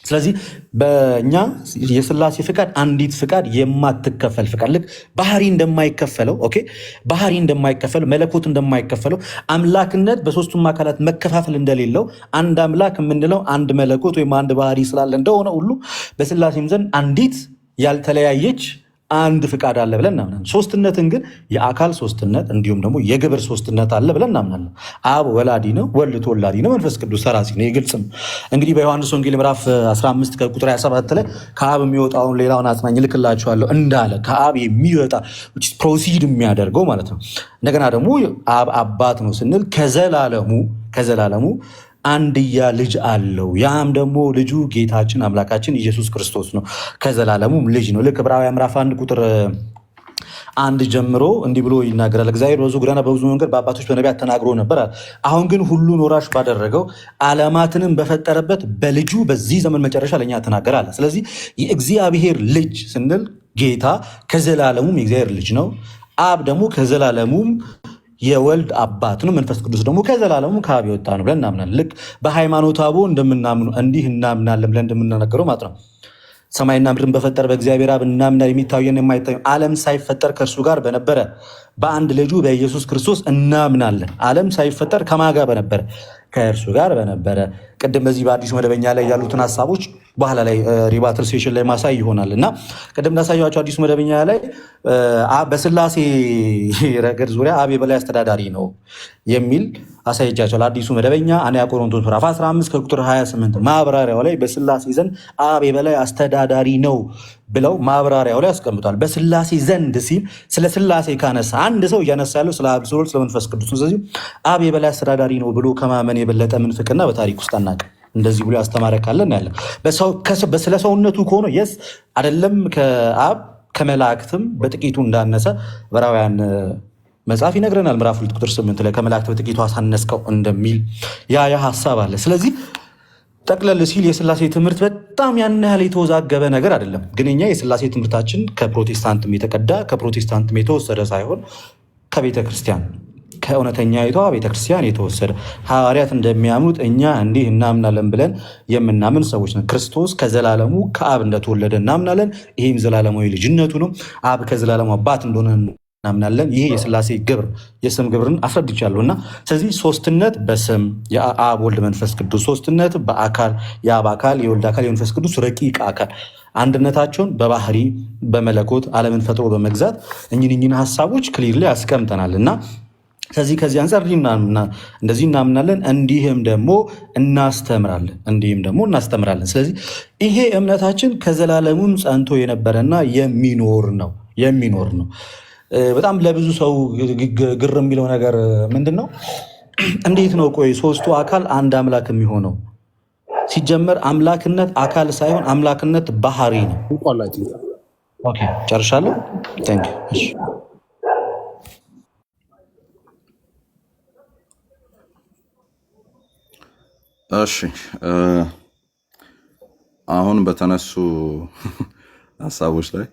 ስለዚህ በእኛ የሥላሴ ፍቃድ አንዲት ፍቃድ የማትከፈል ፍቃድ ልክ ባህሪ እንደማይከፈለው ባህሪ እንደማይከፈለው መለኮት እንደማይከፈለው አምላክነት በሶስቱም አካላት መከፋፈል እንደሌለው አንድ አምላክ የምንለው አንድ መለኮት ወይም አንድ ባህሪ ስላለ እንደሆነ ሁሉ በሥላሴም ዘንድ አንዲት ያልተለያየች አንድ ፍቃድ አለ ብለን እናምናለን። ሶስትነትን ግን የአካል ሶስትነት እንዲሁም ደግሞ የግብር ሶስትነት አለ ብለን እናምናለን። አብ ወላዲ ነው፣ ወልድ ተወላዲ ነው፣ መንፈስ ቅዱስ ሰራጺ ነው። ግልጽ ነው። እንግዲህ በዮሐንስ ወንጌል ምዕራፍ 15 ከቁጥር 27 ላይ ከአብ የሚወጣውን ሌላውን አጽናኝ እልክላችኋለሁ እንዳለ ከአብ የሚወጣ ፕሮሲድ የሚያደርገው ማለት ነው። እንደገና ደግሞ አብ አባት ነው ስንል ከዘላለሙ አንድያ ልጅ አለው። ያም ደግሞ ልጁ ጌታችን አምላካችን ኢየሱስ ክርስቶስ ነው። ከዘላለሙም ልጅ ነው። ልክ ዕብራውያን ምዕራፍ 1 ቁጥር 1 ጀምሮ እንዲህ ብሎ ይናገራል። እግዚአብሔር በብዙ ጎዳና በብዙ መንገድ በአባቶች በነቢያት ተናግሮ ነበር። አሁን ግን ሁሉን ወራሽ ባደረገው ዓለማትንም በፈጠረበት በልጁ በዚህ ዘመን መጨረሻ ለእኛ ተናገረ አለ። ስለዚህ የእግዚአብሔር ልጅ ስንል ጌታ ከዘላለሙም የእግዚአብሔር ልጅ ነው። አብ ደግሞ ከዘላለሙም የወልድ አባት ነው። መንፈስ ቅዱስ ደግሞ ከዘላለሙ ከአብ የወጣ ነው ብለን እናምናለን። ልክ በሃይማኖተ አበው እንደምናምኑ እንዲህ እናምናለን ብለን እንደምናነገረው ማለት ነው። ሰማይና ምድርን በፈጠረ በእግዚአብሔር አብ እናምናለን። የሚታየን የማይታየው ዓለም ሳይፈጠር ከእርሱ ጋር በነበረ በአንድ ልጁ በኢየሱስ ክርስቶስ እናምናለን። ዓለም ሳይፈጠር ከማን ጋር በነበረ? ከእርሱ ጋር በነበረ። ቅድም በዚህ በአዲሱ መደበኛ ላይ ያሉትን ሀሳቦች በኋላ ላይ ሪባትር ሴሽን ላይ ማሳይ ይሆናል እና ቅድም እንዳሳያቸው አዲሱ መደበኛ ላይ በሥላሴ ረገድ ዙሪያ አብ የበላይ አስተዳዳሪ ነው የሚል አሳይቻቸዋል። አዲሱ መደበኛ አንደኛ ቆሮንቶስ ምዕራፍ 15 ከቁጥር 28 ማብራሪያው ላይ በሥላሴ ዘንድ አብ የበላይ አስተዳዳሪ ነው ብለው ማብራሪያው ላይ አስቀምጧል። በሥላሴ ዘንድ ሲል ስለ ሥላሴ ካነሳ አንድ ሰው እያነሳ ያለው ስለ አብ፣ ስለ ወልድ፣ ስለ መንፈስ ቅዱስ ነው። ስለዚህ አብ የበላይ አስተዳዳሪ ነው ብሎ ከማመን የበለጠ ምንፍቅና በታሪክ ውስጥ አናውቅም። እንደዚህ ብሎ ያስተማረ ካለን ያለን ስለ ሰውነቱ ከሆነ የስ አይደለም ከአብ ከመላእክትም በጥቂቱ እንዳነሰ ዕብራውያን መጽሐፍ ይነግረናል። ምዕራፍ 2 ቁጥር 8 ላይ ከመላእክት በጥቂቱ አሳነስከው እንደሚል ያ ሀሳብ አለ። ስለዚህ ጠቅለል ሲል የሥላሴ ትምህርት በጣም ያን ያህል የተወዛገበ ነገር አይደለም። ግን እኛ የሥላሴ ትምህርታችን ከፕሮቴስታንትም የተቀዳ ከፕሮቴስታንትም የተወሰደ ሳይሆን ከቤተ ክርስቲያን ከእውነተኛይቷ ቤተክርስቲያን የተወሰደ ሐዋርያት እንደሚያምኑት እኛ እንዲህ እናምናለን ብለን የምናምን ሰዎች ነን። ክርስቶስ ከዘላለሙ ከአብ እንደተወለደ እናምናለን። ይህም ዘላለማዊ ልጅነቱ ነው። አብ ከዘላለሙ አባት እንደሆነ እናምናለን። ይሄ የሥላሴ ግብር የስም ግብርን አስረድቻለሁ እና ስለዚህ ሶስትነት በስም የአብ ወልድ መንፈስ ቅዱስ፣ ሶስትነት በአካል የአብ አካል የወልድ አካል የመንፈስ ቅዱስ ረቂቅ አካል፣ አንድነታቸውን በባህሪ በመለኮት ዓለምን ፈጥሮ በመግዛት እኝን ሀሳቦች ክሊር ላይ ያስቀምጠናል እና ከዚህ አንጻር እንደዚህ እናምናለን፣ እንዲህም ደግሞ እናስተምራለን። ስለዚህ ይሄ እምነታችን ከዘላለሙም ጸንቶ የነበረና የሚኖር ነው። በጣም ለብዙ ሰው ግር የሚለው ነገር ምንድን ነው? እንዴት ነው ቆይ ሶስቱ አካል አንድ አምላክ የሚሆነው? ሲጀመር አምላክነት አካል ሳይሆን አምላክነት ባህሪ ነው። ኦኬ ጨርሻለሁ። ታንክ ዩ። እሺ አሁን በተነሱ ሀሳቦች ላይ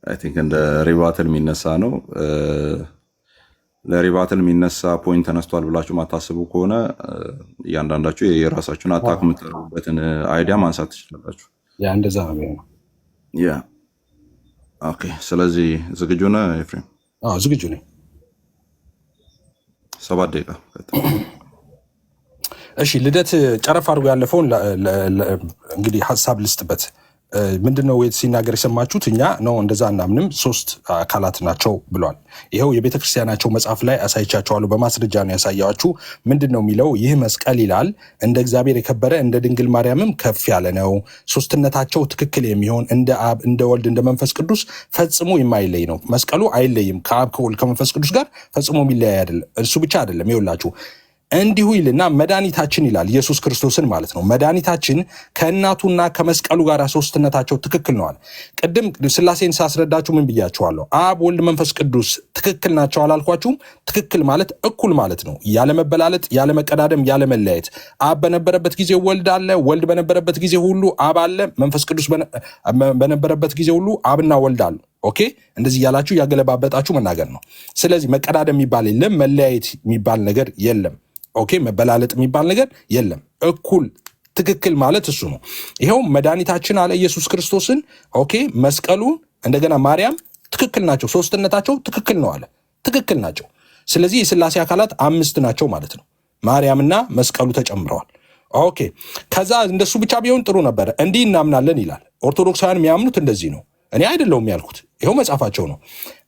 አይ ቲንክ እንደ ሪባትል የሚነሳ ነው። ለሪባትል የሚነሳ ፖይንት ተነስቷል ብላችሁ ማታስቡ ከሆነ እያንዳንዳችሁ የራሳችሁን አታክ የምታደርጉበትን አይዲያ ማንሳት ትችላላችሁ። እንደዛ ነው የሚሆነው። ኦኬ ስለዚህ ዝግጁ ነህ ኤፍሬም? ዝግጁ ነኝ። 7 ደቂቃ። እሺ ልደት ጨረፍ አድርጎ ያለፈውን እንግዲህ ሀሳብ ልስጥበት። ምንድነው ሲናገር የሰማችሁት? እኛ ነው እንደዛ እናምንም 3 አካላት ናቸው ብሏል። ይኸው የቤተክርስቲያናቸው መጽሐፍ ላይ አሳይቻቸዋለሁ። በማስረጃ ነው ያሳያችሁ። ምንድነው የሚለው? ይህ መስቀል ይላል እንደ እግዚአብሔር የከበረ እንደ ድንግል ማርያምም ከፍ ያለ ነው። ሶስትነታቸው ትክክል የሚሆን እንደ አብ እንደ ወልድ እንደ መንፈስ ቅዱስ ፈጽሞ የማይለይ ነው። መስቀሉ አይለይም። ከአብ ከወልድ ከመንፈስ ቅዱስ ጋር ፈጽሞ የሚለያይ አይደለም። እሱ ብቻ አይደለም። ይኸውላችሁ እንዲሁ ይልና መድኃኒታችን ይላል ኢየሱስ ክርስቶስን ማለት ነው። መድኃኒታችን ከእናቱና ከመስቀሉ ጋር ሶስትነታቸው ትክክል ነዋል። ቅድም ሥላሴን ሳስረዳችሁ ምን ብያችኋለሁ? አብ ወልድ መንፈስ ቅዱስ ትክክል ናቸው አላልኳችሁም? ትክክል ማለት እኩል ማለት ነው። ያለመበላለጥ፣ ያለመቀዳደም፣ ያለመለያየት። አብ በነበረበት ጊዜ ወልድ አለ፣ ወልድ በነበረበት ጊዜ ሁሉ አብ አለ፣ መንፈስ ቅዱስ በነበረበት ጊዜ ሁሉ አብና ወልድ አሉ። ኦኬ እንደዚህ ያላችሁ ያገለባበጣችሁ መናገር ነው። ስለዚህ መቀዳደም የሚባል የለም፣ መለያየት የሚባል ነገር የለም። ኦኬ መበላለጥ የሚባል ነገር የለም። እኩል ትክክል ማለት እሱ ነው። ይኸው መድኃኒታችን አለ ኢየሱስ ክርስቶስን ኦኬ መስቀሉን እንደገና ማርያም ትክክል ናቸው፣ ሶስትነታቸው ትክክል ነው አለ። ትክክል ናቸው። ስለዚህ የሥላሴ አካላት 5 ናቸው ማለት ነው። ማርያምና መስቀሉ ተጨምረዋል። ኦኬ ከዛ እንደሱ ብቻ ቢሆን ጥሩ ነበረ። እንዲህ እናምናለን ይላል። ኦርቶዶክሳውያን የሚያምኑት እንደዚህ ነው። እኔ አይደለሁም ያልኩት፣ ይኸው መጽሐፋቸው ነው።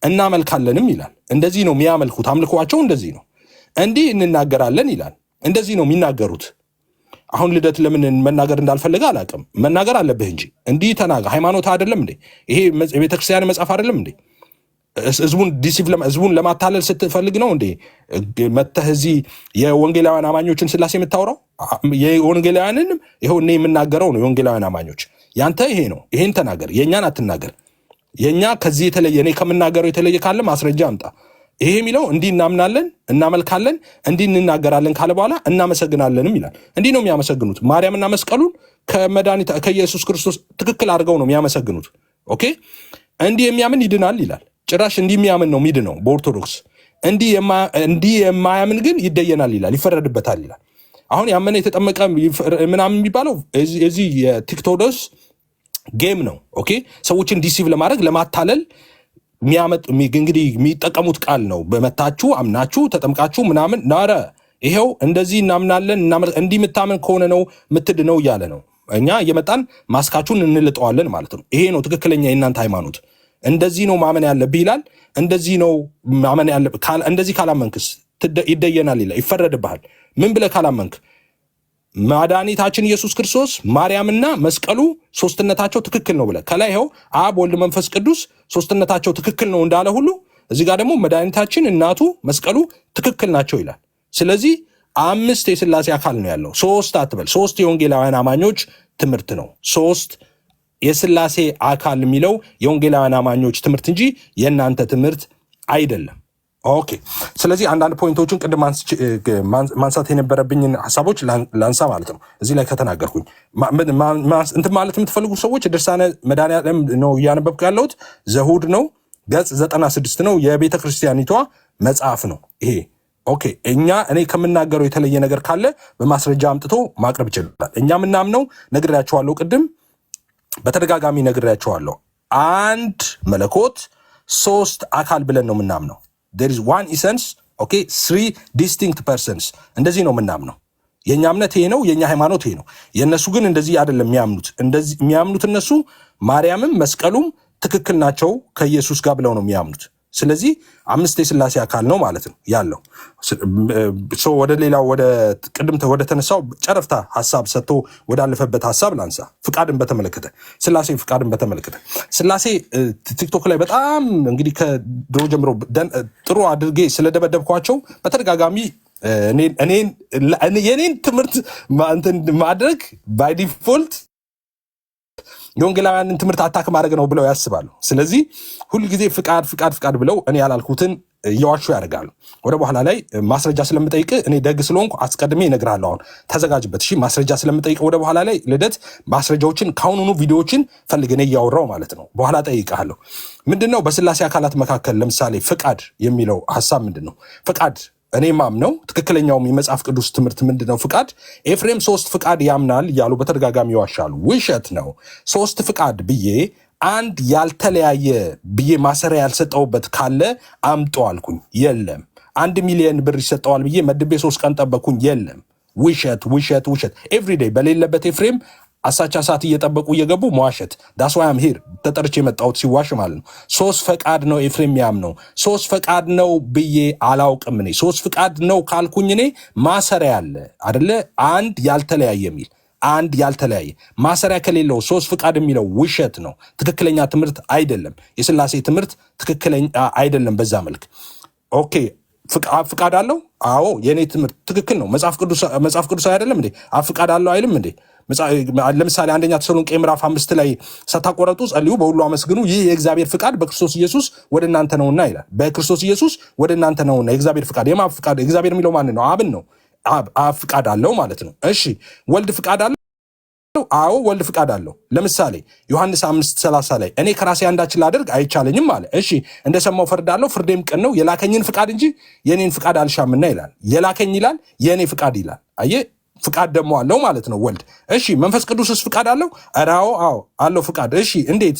እናመልካለንም ይላል። እንደዚህ ነው የሚያመልኩት። አምልኳቸው እንደዚህ ነው። እንዲህ እንናገራለን ይላል። እንደዚህ ነው የሚናገሩት። አሁን ልደት ለምን መናገር እንዳልፈለገ አላውቅም። መናገር አለብህ እንጂ እንዲህ ተናገር። ሃይማኖት አይደለም እንዴ? ይሄ የቤተክርስቲያን መጽሐፍ አይደለም እንዴ? ህዝቡን ለማታለል ስትፈልግ ነው እንዴ መተህ እዚህ የወንጌላውያን አማኞችን ሥላሴ የምታወራው? የወንጌላውያንን ይኸው እኔ የምናገረው ነው። የወንጌላውያን አማኞች ያንተ ይሄ ነው። ይሄን ተናገር፣ የእኛን አትናገር። የእኛ ከዚህ የተለየ እኔ ከምናገረው የተለየ ካለ ማስረጃ አምጣ። ይሄ የሚለው እንዲህ እናምናለን፣ እናመልካለን፣ እንዲህ እንናገራለን ካለ በኋላ እናመሰግናለንም ይላል። እንዲህ ነው የሚያመሰግኑት። ማርያምና መስቀሉን ከመድኃኒት ከኢየሱስ ክርስቶስ ትክክል አድርገው ነው የሚያመሰግኑት። ኦኬ እንዲህ የሚያምን ይድናል ይላል። ጭራሽ እንዲህ የሚያምን ነው ሚድ ነው በኦርቶዶክስ። እንዲህ የማያምን ግን ይደየናል ይላል፣ ይፈረድበታል ይላል። አሁን ያመነ የተጠመቀ ምናምን የሚባለው እዚህ የቲክቶክስ ጌም ነው። ኦኬ ሰዎችን ዲሲቭ ለማድረግ ለማታለል እንግዲህ የሚጠቀሙት ቃል ነው። በመታችሁ አምናችሁ ተጠምቃችሁ ምናምን ናረ ይሄው እንደዚህ እናምናለን እንዲህ የምታምን ከሆነ ነው ምትድነው እያለ ነው። እኛ እየመጣን ማስካችሁን እንልጠዋለን ማለት ነው። ይሄ ነው ትክክለኛ የእናንተ ሃይማኖት። እንደዚህ ነው ማመን ያለብህ ይላል። እንደዚህ ነው ማመን ያለብህ። እንደዚህ ካላመንክስ ይደየናል ይላል፣ ይፈረድብሃል። ምን ብለህ ካላመንክ መድኃኒታችን ኢየሱስ ክርስቶስ ማርያምና መስቀሉ ሶስትነታቸው ትክክል ነው ብለህ ከላይ ይኸው አብ ወልድ መንፈስ ቅዱስ ሶስትነታቸው ትክክል ነው እንዳለ ሁሉ እዚህ ጋር ደግሞ መድኃኒታችን እናቱ መስቀሉ ትክክል ናቸው ይላል። ስለዚህ 5 የሥላሴ አካል ነው ያለው። 3 አትበል። 3 የወንጌላውያን አማኞች ትምህርት ነው። 3 የሥላሴ አካል የሚለው የወንጌላውያን አማኞች ትምህርት እንጂ የእናንተ ትምህርት አይደለም። ኦኬ ስለዚህ አንዳንድ ፖይንቶችን ቅድም ማንሳት የነበረብኝን ሀሳቦች ላንሳ ማለት ነው። እዚህ ላይ ከተናገርኩኝ እንትን ማለት የምትፈልጉ ሰዎች ድርሳነ መድኃኔዓለም ነው እያነበብኩ ያለሁት። ዘሁድ ነው፣ ገጽ 96 ነው። የቤተ ክርስቲያኒቷ መጽሐፍ ነው ይሄ። ኦኬ እኔ ከምናገረው የተለየ ነገር ካለ በማስረጃ አምጥቶ ማቅረብ ይችላል። እኛ ምናምነው ነግሬያቸዋለሁ፣ ቅድም በተደጋጋሚ ነግሬያቸዋለሁ። አንድ መለኮት 3 አካል ብለን ነው ምናምነው። there is one essence, okay, 3 distinct persons። እንደዚህ ነው ምናምነው። የኛ እምነት ይሄ ነው፣ የኛ ሃይማኖት ይሄ ነው። የነሱ ግን እንደዚህ አይደለም የሚያምኑት። እንደዚህ የሚያምኑት እነሱ ማርያምም መስቀሉም ትክክል ናቸው ከኢየሱስ ጋር ብለው ነው የሚያምኑት። ስለዚህ 5 የሥላሴ አካል ነው ማለት ነው ያለው። ወደ ሌላው ቅድም ወደ ተነሳው ጨረፍታ ሐሳብ ሰጥቶ ወዳለፈበት ሐሳብ ላንሳ። ፍቃድን በተመለከተ ሥላሴ ፍቃድን በተመለከተ ሥላሴ ቲክቶክ ላይ በጣም እንግዲህ ከድሮ ጀምሮ ጥሩ አድርጌ ስለደበደብኳቸው በተደጋጋሚ የኔን ትምህርት ማድረግ ባይ ዲፎልት የወንጌላውያንን ትምህርት አታክ ማድረግ ነው ብለው ያስባሉ። ስለዚህ ሁልጊዜ ፍቃድ ብለው እኔ ያላልኩትን እየዋሹ ያደርጋሉ። ወደ በኋላ ላይ ማስረጃ ስለምጠይቅ እኔ ደግ ስለሆንኩ አስቀድሜ እነግርሃለሁ። አሁን ተዘጋጅበት እሺ። ማስረጃ ስለምጠይቅ ወደ በኋላ ላይ ልደት ማስረጃዎችን ካሁኑኑ ቪዲዮዎችን ፈልግ እኔ እያወራው ማለት ነው። በኋላ ጠይቃለሁ። ምንድነው በሥላሴ አካላት መካከል ለምሳሌ ፍቃድ የሚለው ሐሳብ ምንድነው? ፍቃድ እኔ ማምነው ትክክለኛውም የመጽሐፍ ቅዱስ ትምህርት ምንድነው? ፍቃድ ኤፍሬም 3 ፍቃድ ያምናል እያሉ በተደጋጋሚ ይዋሻሉ። ውሸት ነው። 3 ፍቃድ ብዬ አንድ ያልተለያየ ብዬ ማሰሪያ ያልሰጠውበት ካለ አምጦ አልኩኝ። የለም። 1 ሚሊዮን ብር ይሰጠዋል ብዬ መድቤ 3 ቀን ጠበቅኩኝ። የለም። ውሸት ኤቭሪዴይ በሌለበት ኤፍሬም አሳቻ ሰዓት እየጠበቁ እየገቡ መዋሸት። ዳስ ዋይ አም ሂር ተጠርቼ የመጣሁት ሲዋሽ ማለት ነው። 3 ፈቃድ ነው ኤፍሬም ያምነው። 3 ፈቃድ ነው ብዬ አላውቅም። እኔ 3 ፈቃድ ነው ካልኩኝ እኔ ማሰሪያ አለ አደለ? አንድ ያልተለያየ የሚል አንድ ያልተለያየ ማሰሪያ ከሌለው 3 ፈቃድ የሚለው ውሸት ነው። ትክክለኛ ትምህርት አይደለም። የሥላሴ ትምህርት ትክክለኛ አይደለም በዛ መልክ። ኦኬ ፍቃድ አለው? አዎ የኔ ትምህርት ትክክል ነው። መጽሐፍ ቅዱስ አይደለም እንዴ? ፍቃድ አለው አይልም እንዴ? ለምሳሌ 1ኛ ተሰሎንቄ ምዕራፍ 5 ላይ ሳታቆረጡ ጸልዩ፣ በሁሉ አመስግኑ፣ ይህ የእግዚአብሔር ፍቃድ በክርስቶስ ኢየሱስ ወደ እናንተ ነውና ይላል። በክርስቶስ ኢየሱስ ወደ እናንተ ነውና የእግዚአብሔር ፍቃድ። የማን ፍቃድ? እግዚአብሔር የሚለው ማን ነው? አብን ነው። አብ ፍቃድ አለው ማለት ነው። እሺ ወልድ ፍቃድ አለው? አዎ ወልድ ፍቃድ አለው። ለምሳሌ ዮሐንስ 5:30 ላይ እኔ ከራሴ አንዳች ላደርግ አይቻለኝም አለ። እሺ እንደሰማው ፈርዳለሁ፣ ፍርዴም ቅን ነው፣ የላከኝን ፍቃድ እንጂ የኔን ፍቃድ አልሻምና ይላል። የላከኝ ይላል፣ የኔ ፍቃድ ይላል። አየህ ፍቃድ ደግሞ አለው ማለት ነው ወልድ። እሺ መንፈስ ቅዱስስ ፍቃድ አለው? አዎ አለው ፍቃድ። እሺ እንዴት?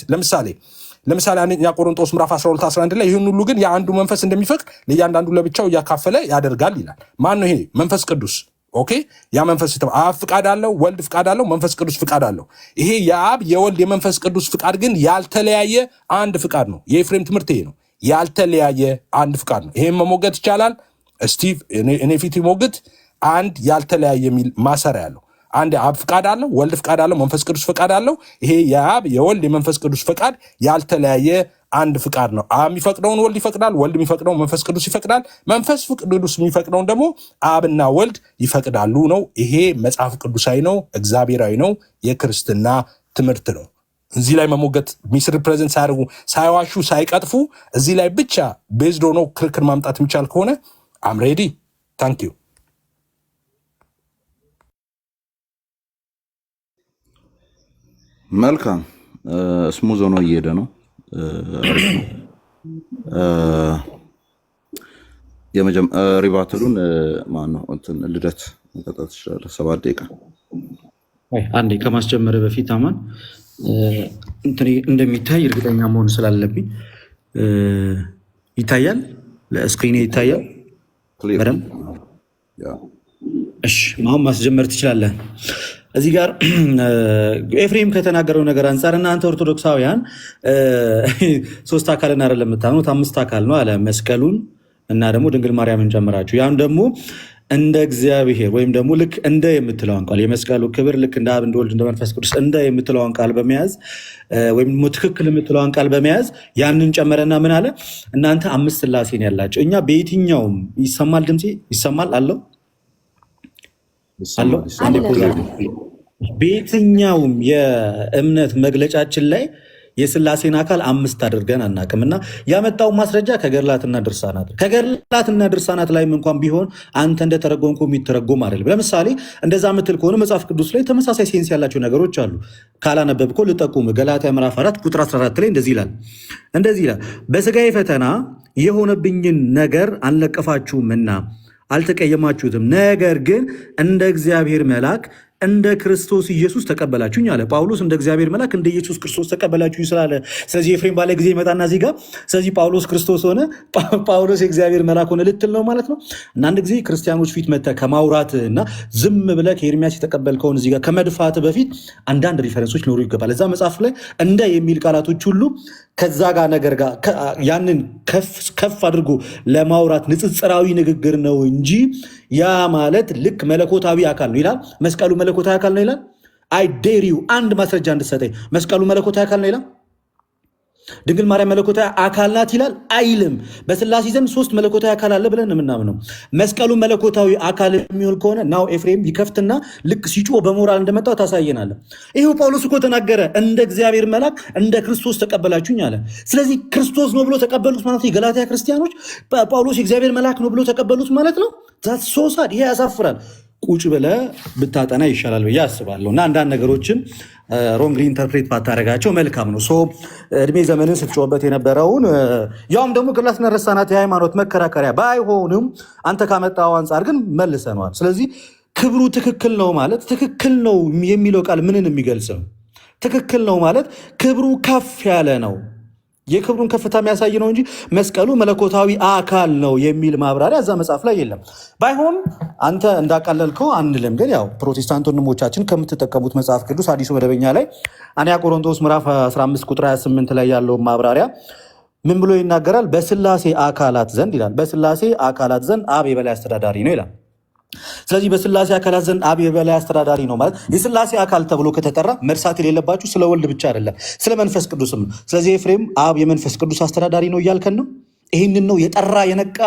ለምሳሌ አንደኛ ቆሮንቶስ ምዕራፍ 12:11 ላይ ይህን ሁሉ ግን የአንዱ መንፈስ እንደሚፈቅድ ለእያንዳንዱ ለብቻው እያካፈለ ያደርጋል ይላል። ማን ነው ይሄ? መንፈስ ቅዱስ። ኦኬ ያ መንፈስ አብ ፍቃድ አለው፣ ወልድ ፍቃድ አለው፣ መንፈስ ቅዱስ ፍቃድ አለው። ይሄ የአብ የወልድ የመንፈስ ቅዱስ ፍቃድ ግን ያልተለያየ አንድ ፍቃድ ነው። የኤፍሬም ትምህርት ይሄ ነው፣ ያልተለያየ አንድ ፍቃድ ነው። ይሄን መሞገት ይቻላል። ስቲቭ እኔ ፊት ይሞግት። አንድ ያልተለያየ የሚል ማሰሪያ ያለው አንድ አብ ፍቃድ አለው፣ ወልድ ፍቃድ አለው፣ መንፈስ ቅዱስ ፍቃድ አለው። ይሄ የአብ የወልድ የመንፈስ ቅዱስ ፍቃድ ያልተለያየ አንድ ፍቃድ ነው። አብ የሚፈቅደውን ወልድ ይፈቅዳል፣ ወልድ የሚፈቅደውን መንፈስ ቅዱስ ይፈቅዳል፣ መንፈስ ቅዱስ የሚፈቅደውን ደግሞ አብና ወልድ ይፈቅዳሉ ነው። ይሄ መጽሐፍ ቅዱሳዊ ነው፣ እግዚአብሔራዊ ነው፣ የክርስትና ትምህርት ነው። እዚህ ላይ መሞገት ሚስ ሪፕሬዘንት ሳያደርጉ ሳይዋሹ ሳይቀጥፉ እዚህ ላይ ብቻ ቤዝድ ሆኖ ክርክር ማምጣት የሚቻል ከሆነ አም ሬዲ ታንክ ዩ። መልካም ስሙዝ ሆኖ እየሄደ ነው። ሪባትሉን ማነው እንትን ልደት መቀጣት ትችላለህ። 7 ደቂቃ አንዴ ከማስጀመር በፊት አማን እንትን እንደሚታይ እርግጠኛ መሆን ስላለብኝ ይታያል፣ ለስክሪኔ ይታያል በደምብ። እሺ አሁን ማስጀመር ትችላለህ። እዚህ ጋር ኤፍሬም ከተናገረው ነገር አንጻር እናንተ ኦርቶዶክሳውያን 3 አካልን አይደለም የምታምኑት 5 አካል ነው አለ። መስቀሉን እና ደግሞ ድንግል ማርያምን ጨምራችሁ ያን ደግሞ እንደ እግዚአብሔር ወይም ደግሞ ልክ እንደ የምትለውን ቃል የመስቀሉ ክብር ልክ እንደ አብ እንደ ወልድ እንደ መንፈስ ቅዱስ እንደ የምትለውን ቃል በመያዝ ወይም ትክክል የምትለውን ቃል በመያዝ ያንን ጨመረና ምን አለ? እናንተ 5 ሥላሴን ያላቸው እኛ በየትኛውም ይሰማል፣ ድምፄ ይሰማል አለው በየትኛውም የእምነት መግለጫችን ላይ የሥላሴን አካል 5 አድርገን አናውቅም። እና ያመጣው ማስረጃ ከገድላትና ድርሳናት ላይም እንኳን ቢሆን አንተ እንደተረጎምኩ የሚተረጎም አይደለም። ለምሳሌ እንደዛ ምትል ከሆነ መጽሐፍ ቅዱስ ላይ ተመሳሳይ ሴንስ ያላቸው ነገሮች አሉ። ካላነበብኮ ልጠቁም። ገላትያ ምዕራፍ 4 ቁጥር 14 ላይ እንደዚህ ይላል በሥጋዬ ፈተና የሆነብኝን ነገር አልነቀፋችሁምና አልተቀየማችሁትም፣ ነገር ግን እንደ እግዚአብሔር መልአክ እንደ ክርስቶስ ኢየሱስ ተቀበላችሁኝ አለ ጳውሎስ። እንደ እግዚአብሔር መልአክ እንደ ኢየሱስ ክርስቶስ ተቀበላችሁኝ ስላለ፣ ስለዚህ ኤፍሬም ባለ ጊዜ ይመጣና እዚህ ጋር ስለዚህ ጳውሎስ ክርስቶስ ሆነ፣ ጳውሎስ የእግዚአብሔር መልአክ ሆነ ልትል ነው ማለት ነው። እና አንድ ጊዜ ክርስቲያኖች ፊት መጥተህ ከማውራት እና ዝም ብለህ ከኤርሚያስ የተቀበልከውን እዚህ ጋር ከመድፋት በፊት አንዳንድ ሪፈረንሶች ሊኖሩ ይገባል። እዛ መጽሐፍ ላይ እንደ የሚል ቃላቶች ሁሉ ከዛ ጋር ነገር ጋር ያንን ከፍ አድርጎ ለማውራት ንጽጽራዊ ንግግር ነው እንጂ ያ ማለት ልክ መለኮታዊ አካል ነው ይላል። መስቀሉ መለኮታዊ አካል ነው ይላል። አይ ዴር ዩ አንድ ማስረጃ እንድትሰጠኝ። መስቀሉ መለኮታዊ አካል ነው ይላል። ድንግል ማርያም መለኮታዊ አካል ናት ይላል አይልም። በሥላሴ ዘንድ 3 መለኮታዊ አካል አለ ብለን የምናምነው። መስቀሉ መለኮታዊ አካል የሚሆን ከሆነ ናው ኤፍሬም ይከፍትና ልክ ሲጮህ በሞራል እንደመጣው ታሳየናለህ። ይሄው ጳውሎስ እኮ ተናገረ፣ እንደ እግዚአብሔር መልአክ እንደ ክርስቶስ ተቀበላችሁኝ አለ። ስለዚህ ክርስቶስ ነው ብሎ ተቀበሉት ማለት ነው የገላትያ ክርስቲያኖች። ጳውሎስ የእግዚአብሔር መልአክ ነው ብሎ ተቀበሉት ማለት ነው። ሶሳድ ይሄ ያሳፍራል። ቁጭ ብለህ ብታጠና ይሻላል ብዬ አስባለሁ። እና አንዳንድ ነገሮችን ሮንግሊ ኢንተርፕሬት ባታደርጋቸው መልካም ነው። እድሜ ዘመንን ስትጮህበት የነበረውን ያውም ደግሞ ገድላትና ድርሳናት የሃይማኖት መከራከሪያ ባይሆንም አንተ ካመጣው አንጻር ግን መልሰነዋል። ስለዚህ ክብሩ ትክክል ነው ማለት ትክክል ነው የሚለው ቃል ምንን የሚገልጽ ነው? ትክክል ነው ማለት ክብሩ ከፍ ያለ ነው፣ የክብሩን ከፍታ የሚያሳይ ነው እንጂ መስቀሉ መለኮታዊ አካል ነው የሚል ማብራሪያ እዛ መጽሐፍ ላይ የለም። ባይሆን አንተ እንዳቃለልከው አንልም፣ ግን ያው ፕሮቴስታንት ወንድሞቻችን ከምትጠቀሙት መጽሐፍ ቅዱስ አዲሱ መደበኛ ላይ አንደኛ ቆሮንቶስ ምዕራፍ 15 ቁጥር 28 ላይ ያለው ማብራሪያ ምን ብሎ ይናገራል? በሥላሴ አካላት ዘንድ ይላል፣ በሥላሴ አካላት ዘንድ አብ የበላይ አስተዳዳሪ ነው ይላል። ስለዚህ በሥላሴ አካላት ዘንድ አብ የበላይ አስተዳዳሪ ነው ማለት የሥላሴ አካል ተብሎ ከተጠራ መርሳት የሌለባችሁ ስለ ወልድ ብቻ አይደለም፣ ስለ መንፈስ ቅዱስም ነው። ስለዚህ ኤፍሬም አብ የመንፈስ ቅዱስ አስተዳዳሪ ነው እያልከን ነው። ይህንን ነው የጠራ የነቃ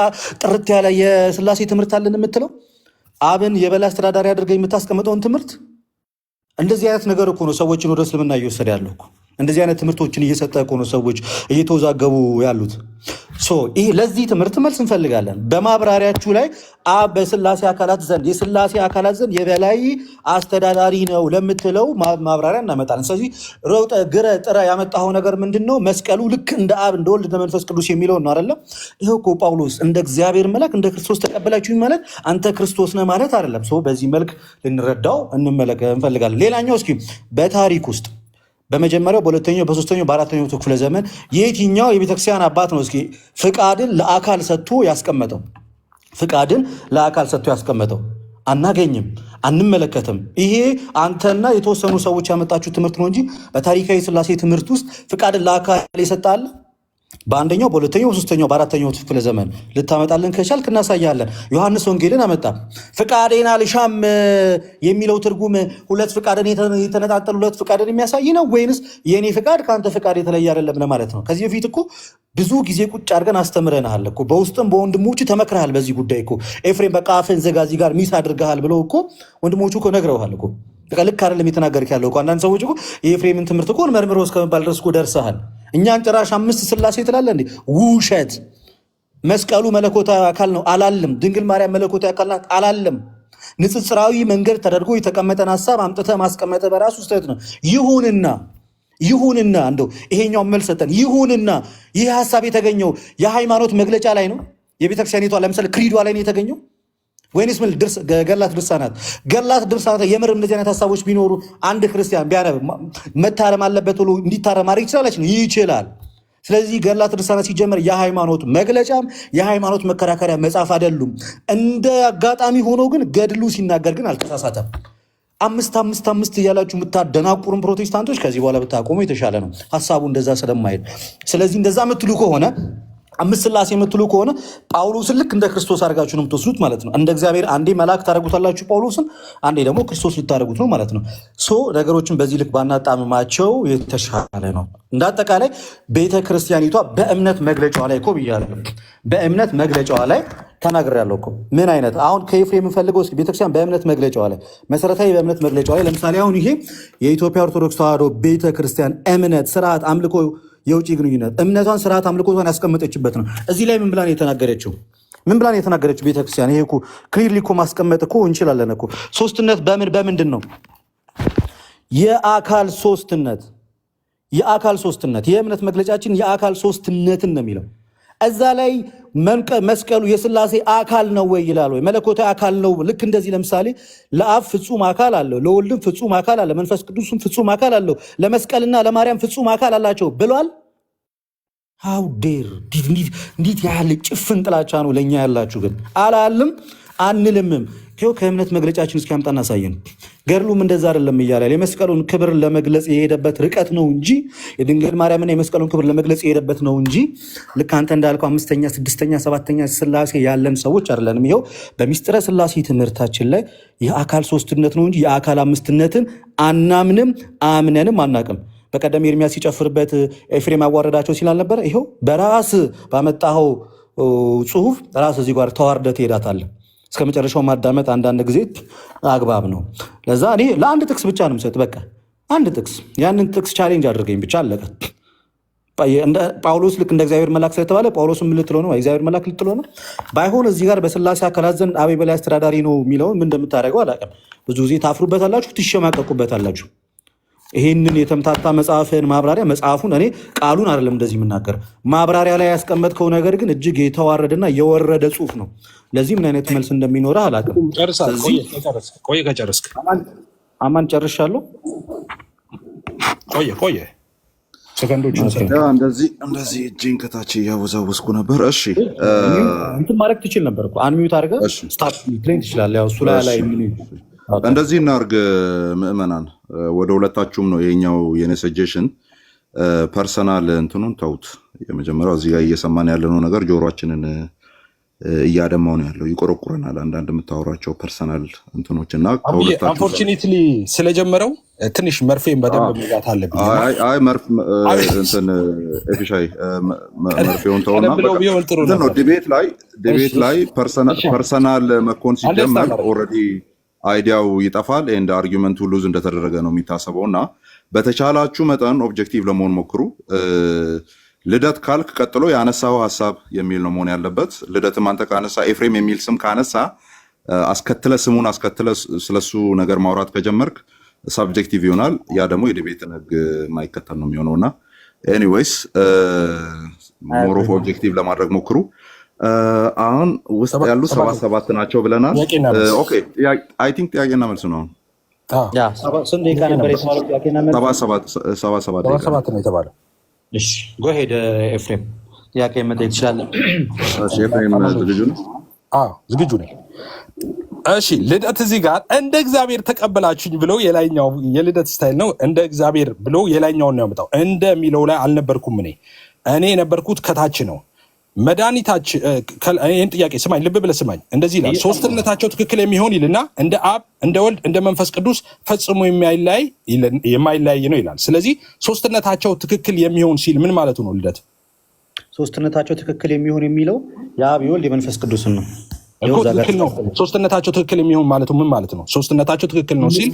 ጥርት ያለ የሥላሴ ትምህርት አለን የምትለው? አብን የበላይ አስተዳዳሪ አድርገህ የምታስቀምጠውን ትምህርት እንደዚህ አይነት ነገር እኮ ነው ሰዎችን ወደ እስልምና እየወሰደ ያለው እኮ። እንደዚህ አይነት ትምህርቶችን እየሰጠ እኮ ነው ሰዎች እየተወዛገቡ ያሉት። ይህ ለዚህ ትምህርት መልስ እንፈልጋለን። በማብራሪያችሁ ላይ አብ በስላሴ አካላት ዘንድ የስላሴ አካላት ዘንድ የበላይ አስተዳዳሪ ነው ለምትለው ማብራሪያ እናመጣለን። ስለዚህ ሮጠ ግረ ጥረ ያመጣኸው ነገር ምንድን ነው? መስቀሉ ልክ እንደ አብ እንደ ወልድ እንደ መንፈስ ቅዱስ የሚለውን ነው አይደለም? ይኸው እኮ ጳውሎስ እንደ እግዚአብሔር መልአክ እንደ ክርስቶስ ተቀበላችሁ ማለት አንተ ክርስቶስ ነህ ማለት አይደለም። በዚህ መልክ ልንረዳው እንፈልጋለን። ሌላኛው እስኪ በታሪክ ውስጥ በመጀመሪያው በሁለተኛው በሶስተኛው በአራተኛው ክፍለ ዘመን የትኛው የቤተክርስቲያን አባት ነው እስኪ ፍቃድን ለአካል ሰጥቶ ያስቀመጠው? ፍቃድን ለአካል ሰጥቶ ያስቀመጠው አናገኝም፣ አንመለከትም። ይሄ አንተና የተወሰኑ ሰዎች ያመጣችሁ ትምህርት ነው እንጂ በታሪካዊ ሥላሴ ትምህርት ውስጥ ፍቃድን ለአካል የሰጣለ በአንደኛው በሁለተኛው በሶስተኛው በአራተኛው ክፍለ ዘመን ልታመጣልን ከቻልክ እናሳያለን። ዮሐንስ ወንጌልን አመጣ። ፍቃዴን አልሻም የሚለው ትርጉም ሁለት ፍቃድን የተነጣጠሉ ሁለት ፍቃድን የሚያሳይ ነው ወይንስ የኔ ፍቃድ ከአንተ ፍቃድ የተለየ አይደለም ለማለት ነው? ከዚህ በፊት እኮ ብዙ ጊዜ ቁጭ አድርገን አስተምረንሃል እኮ በውስጥም በወንድሞቹ ተመክረሃል። በዚህ ጉዳይ እኮ ኤፍሬም በቃ አፍህን ዝጋ እዚህ ጋር ሚስ አድርገሃል ብለው እኮ ወንድሞቹ እኮ ነግረውሃል እኮ። በቃ ልክ አይደለም የተናገርክ ያለው እኮ። አንዳንድ ሰዎች እኮ የኤፍሬምን ትምህርት እኮ መርምሮ እስከመባል ድረስ እኮ ደርሰሃል። እኛን ጭራሽ 5 ሥላሴ ትላለህ እንዴ? ውሸት። መስቀሉ መለኮታዊ አካል ነው አላለም። ድንግል ማርያም መለኮታዊ አካል ናት አላለም። ንጽጽራዊ መንገድ ተደርጎ የተቀመጠን ሀሳብ አምጥተህ ማስቀመጠ በራሱ ስህተት ነው። ይሁንና እንደው ይሄኛው መልስ ሰጠን። ይሁንና ይህ ሀሳብ የተገኘው የሃይማኖት መግለጫ ላይ ነው? የቤተክርስቲያኒቷ ለምሳሌ ክሪዷ ላይ ነው የተገኘው ወይንስ ምን? ገላት ድርሳናት የምር እንደዚህ አይነት ሀሳቦች ቢኖሩ አንድ ክርስቲያን ቢያነብ መታረም አለበት ብሎ እንዲታረም ማድረግ ይችላል። ስለዚህ ገላት ድርሳናት ሲጀመር የሃይማኖት መግለጫም የሃይማኖት መከራከሪያ መጽሐፍ አይደሉም። እንደ አጋጣሚ ሆኖ ግን ገድሉ ሲናገር ግን አልተሳሳተም። አምስት እያላችሁ የምታደናቁሩን ፕሮቴስታንቶች ከዚህ በኋላ ብታቆሙ የተሻለ ነው፣ ሀሳቡ እንደዛ ስለማይል። ስለዚህ እንደዛ የምትሉ ከሆነ 5 ሥላሴ የምትሉ ከሆነ ጳውሎስን ልክ እንደ ክርስቶስ አድርጋችሁ ነው የምትወስዱት ማለት ነው። እንደ እግዚአብሔር አንዴ መልአክ ታደርጉታላችሁ ጳውሎስን፣ አንዴ ደግሞ ክርስቶስ ልታደርጉት ነው ማለት ነው። ነገሮችን በዚህ ልክ ባናጣምማቸው የተሻለ ነው። እንደ አጠቃላይ ቤተክርስቲያኒቷ በእምነት መግለጫዋ ላይ እኮ ብያለሁ፣ በእምነት መግለጫዋ ላይ ተናግሬያለሁ እኮ። ምን አይነት አሁን ከኤፍሬም የምፈልገው እስኪ ቤተክርስቲያን በእምነት መግለጫዋ ላይ መሰረታዊ በእምነት መግለጫዋ ላይ ለምሳሌ አሁን ይሄ የኢትዮጵያ ኦርቶዶክስ ተዋሕዶ ቤተክርስቲያን እምነት፣ ስርዓት፣ አምልኮ የውጭ ግንኙነት እምነቷን ስርዓት አምልኮቷን ያስቀመጠችበት ነው። እዚህ ላይ ምን ብላ ነው የተናገረችው? ቤተክርስቲያን? ይሄ እኮ ክሊርሊ እኮ ማስቀመጥ እኮ እንችላለን እኮ። ሶስትነት በምንድን ነው? የአካል ሶስትነት የእምነት መግለጫችን የአካል ሶስትነትን ነው የሚለው። እዛ ላይ መስቀሉ የሥላሴ አካል ነው ወይ ይላል ወይ? መለኮታዊ አካል ነው። ልክ እንደዚህ ለምሳሌ ለአብ ፍጹም አካል አለው፣ ለወልድም ፍጹም አካል አለ፣ መንፈስ ቅዱስም ፍጹም አካል አለው፣ ለመስቀልና ለማርያም ፍጹም አካል አላቸው ብሏል። ሃው ዴር! እንዴት ያህል ጭፍን ጥላቻ ነው ለእኛ ያላችሁ! ግን አላልም አንልምም። ይኸው ከእምነት መግለጫችን እስኪ ያምጣ እናሳየን። ገድሉም እንደዛ አይደለም እያለ የመስቀሉን ክብር ለመግለጽ የሄደበት ርቀት ነው እንጂ የድንግል ማርያምና የመስቀሉን ክብር ለመግለጽ የሄደበት ነው እንጂ ልክ አንተ እንዳልከው 5ኛ፣ 6ኛ፣ 7ኛ ሥላሴ ያለን ሰዎች አይደለንም። ይኸው በሚስጥረ ሥላሴ ትምህርታችን ላይ የአካል ሶስትነት ነው እንጂ የአካል አምስትነትን አናምንም፣ አምነንም አናቅም። በቀደም ኤርሚያስ ሲጨፍርበት ኤፍሬም ያዋረዳቸው ሲል አልነበረ? ይኸው በራስ ባመጣኸው ጽሁፍ ራስ እዚህ ጋር ተዋርደህ ትሄዳታለህ። እስከ መጨረሻው ማዳመጥ አንዳንድ ጊዜ አግባብ ነው። ለዛ እኔ ለአንድ ጥቅስ ብቻ ነው የምሰጥ። በቃ አንድ ጥቅስ፣ ያንን ጥቅስ ቻሌንጅ አድርገኝ ብቻ አለቀ። ጳውሎስ ልክ እንደ እግዚአብሔር መልአክ ስለተባለ ጳውሎስ ምን ልትለው ነው? እግዚአብሔር መልአክ ልትለው ነው? ባይሆን እዚህ ጋር በሥላሴ አካላት ዘንድ አብ የበላይ አስተዳዳሪ ነው የሚለውን ምን እንደምታደርገው አላውቅም። ብዙ ጊዜ ታፍሩበታላችሁ፣ ትሸማቀቁበታላችሁ። ይህንን የተምታታ መጽሐፍን ማብራሪያ መጽሐፉን እኔ ቃሉን አይደለም እንደዚህ የምናገር ማብራሪያ ላይ ያስቀመጥከው ነገር ግን እጅግ የተዋረደና የወረደ ጽሁፍ ነው። ለዚህ ምን አይነት መልስ እንደሚኖረህ አላውቅም። ቆየ ከጨረስክ አማን ጨርሻለሁ። ቆየ ሰከንዶች እንደዚህ እጅን ከታች እያወዛወዝኩ ነበር። እሺ እንትን ማድረግ ትችል ነበር እኮ አንሚዩት አድርገህ ስታርት ፕሌን ትችላለህ። ያው እሱ ላይ እንደዚህ እናርግ ምዕመናን፣ ወደ ሁለታችሁም ነው ይሄኛው የኔ ሰጀሽን። ፐርሰናል እንትኑን ተውት። የመጀመሪያው እዚህ ጋር እየሰማን ያለነው ነገር ጆሮአችንን እያደማው ነው ያለው፣ ይቆረቁረናል። አንዳንድ የምታወራቸው ፐርሰናል እንትኖች እና ከሁለታችሁ አንፎርቹኔትሊ ስለጀመረው ትንሽ መርፌን በደንብ መጋት አለብኝ። እንትን ኤፊሻይ መርፌውን ተውና ነው ዲቤት ላይ ፐርሰናል መኮን ሲጀመር ኦልሬዲ አይዲያው ይጠፋል። ኤንድ አርጊመንቱ ሉዝ እንደተደረገ ነው የሚታሰበው እና በተቻላችሁ መጠን ኦብጀክቲቭ ለመሆን ሞክሩ። ልደት ካልክ ቀጥሎ ያነሳው ሀሳብ የሚል ነው መሆን ያለበት። ልደትም አንተ ካነሳ ኤፍሬም የሚል ስም ካነሳ አስከትለ ስሙን አስከትለ ስለሱ ነገር ማውራት ከጀመርክ ሳብጀክቲቭ ይሆናል። ያ ደግሞ የዲቤትን ህግ የማይከተል ነው የሚሆነው እና ኤኒዌይስ ሞር ኦፍ ኦብጀክቲቭ ለማድረግ ሞክሩ። አሁን ውስጥ ያሉ 77 ናቸው ብለናል። ኦኬ አይ ቲንክ ጥያቄና መልስ ነው። ስንት ደቂቃ ነበር የተባለው? ጥያቄና መልስ 77 ነው የተባለው። እሺ ጎ ሄድ ኤፍሬም ጥያቄ መጠየቅ ትችላለህ። እሺ ኤፍሬም ዝግጁ ነው? አዎ ዝግጁ ነኝ። እሺ ልደት እዚህ ጋር እንደ እግዚአብሔር ተቀበላችሁኝ ብሎ የላይኛው የልደት ስታይል ነው። እንደ እግዚአብሔር ብሎ የላይኛውን ነው ያመጣው። እንደ ሚለው ላይ አልነበርኩም እኔ የነበርኩት ከታች ነው። መድኃኒታችን ይህን ጥያቄ ስማኝ፣ ልብ ብለህ ስማኝ። እንደዚህ ይላል፣ ሶስትነታቸው ትክክል የሚሆን ይልና እንደ አብ እንደ ወልድ እንደ መንፈስ ቅዱስ ፈጽሞ የማይለያይ ነው ይላል። ስለዚህ ሶስትነታቸው ትክክል የሚሆን ሲል ምን ማለቱ ነው? ልደት ሶስትነታቸው ትክክል የሚሆን የሚለው የአብ የወልድ የመንፈስ ቅዱስን ነው እኮ ትክክል ነው። ሶስትነታቸው ትክክል የሚሆን ማለቱ ምን ማለት ነው? ሶስትነታቸው ትክክል ነው ሲል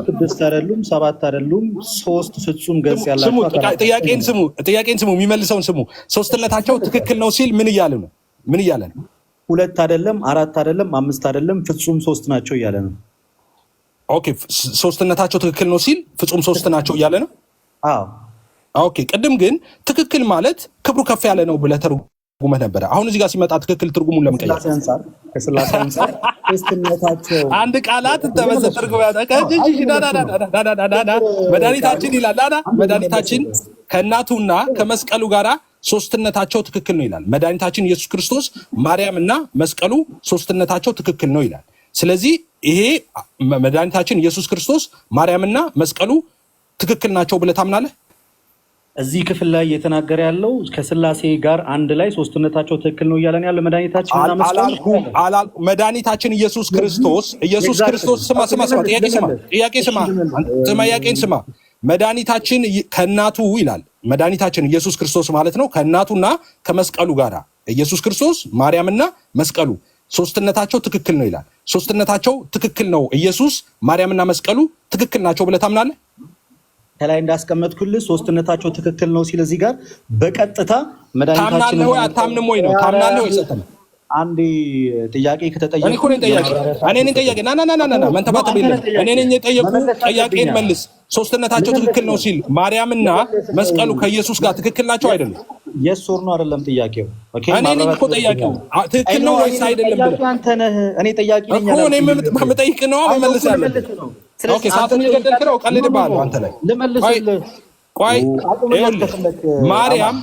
ስድስት አይደሉም፣ ሰባት አይደሉም፣ ሶስት ፍጹም ገጽ ያላቸው። ጥያቄን ስሙ፣ የሚመልሰውን ስሙ። ሶስትነታቸው ትክክል ነው ሲል ምን እያለ ነው? ሁለት አይደለም፣ አራት አይደለም፣ አምስት አይደለም፣ ፍጹም ሶስት ናቸው እያለ ነው። ኦኬ ሶስትነታቸው ትክክል ነው ሲል ፍጹም ሶስት ናቸው እያለ ነው። አዎ ኦኬ። ቅድም ግን ትክክል ማለት ክብሩ ከፍ ያለ ነው ብለህ ተርጉመህ ነበረ። አሁን እዚህ ጋር ሲመጣ ትክክል ትርጉሙን ለመቀየር ከስላሴ አንፃር ሶስትነታቸው አንድ ቃላት ተመሰለ ትርጉም መድኃኒታችን ይላል። መድኃኒታችን ከእናቱና ከመስቀሉ ጋራ ሶስትነታቸው ትክክል ነው ይላል። መድኃኒታችን ኢየሱስ ክርስቶስ ማርያምና መስቀሉ ሶስትነታቸው ትክክል ነው ይላል። ስለዚህ ይሄ መድኃኒታችን ኢየሱስ ክርስቶስ ማርያምና መስቀሉ ትክክል ናቸው ብለህ ታምናለህ? እዚህ ክፍል ላይ እየተናገረ ያለው ከስላሴ ጋር አንድ ላይ ሶስትነታቸው ትክክል ነው እያለን ያለው መድኃኒታችንና መስቀሉ መድኃኒታችን ኢየሱስ ክርስቶስ ስማ መድኃኒታችን ከእናቱ ይላል። መድኃኒታችን ኢየሱስ ክርስቶስ ማለት ነው ከእናቱና ከመስቀሉ ጋር ኢየሱስ ክርስቶስ ማርያምና መስቀሉ ሶስትነታቸው ትክክል ነው ይላል። ሶስትነታቸው ትክክል ነው፣ ኢየሱስ ማርያምና መስቀሉ ትክክል ናቸው ብለህ ታምናለህ? ከላይ እንዳስቀመጥኩልህ ሶስትነታቸው ትክክል ነው ሲል እዚህ ጋር በቀጥታ መድኃኒታችን ታምናለህ ወይ አታምንም ወይ ነው? ታምናለህ ወይ ሰጠን? አንድ ጥያቄ ከተጠየቀ እኔ ነኝ ጠያቄ ና መንተባተብ የለም። እኔ ነኝ የጠየቁ፣ ጥያቄን መልስ። ሶስትነታቸው ትክክል ነው ሲል ማርያምና መስቀሉ ከኢየሱስ ጋር ትክክል ናቸው አይደለም? የስ ኦር ኖ አይደለም ጥያቄው። ኦኬ እኔ ነኝ እኮ ጠያቄው። ትክክል ነው ወይስ አይደለም ብለህ አንተ ነህ። እኔ ጠያቂ ነኝ እኮ እኔ የምጠይቅ ነው እመልሳለሁ። ኦኬ ሰዓቱን እየገደልክ ነው። ቀልድብሃለሁ አንተ ላይ። ቆይ ማርያም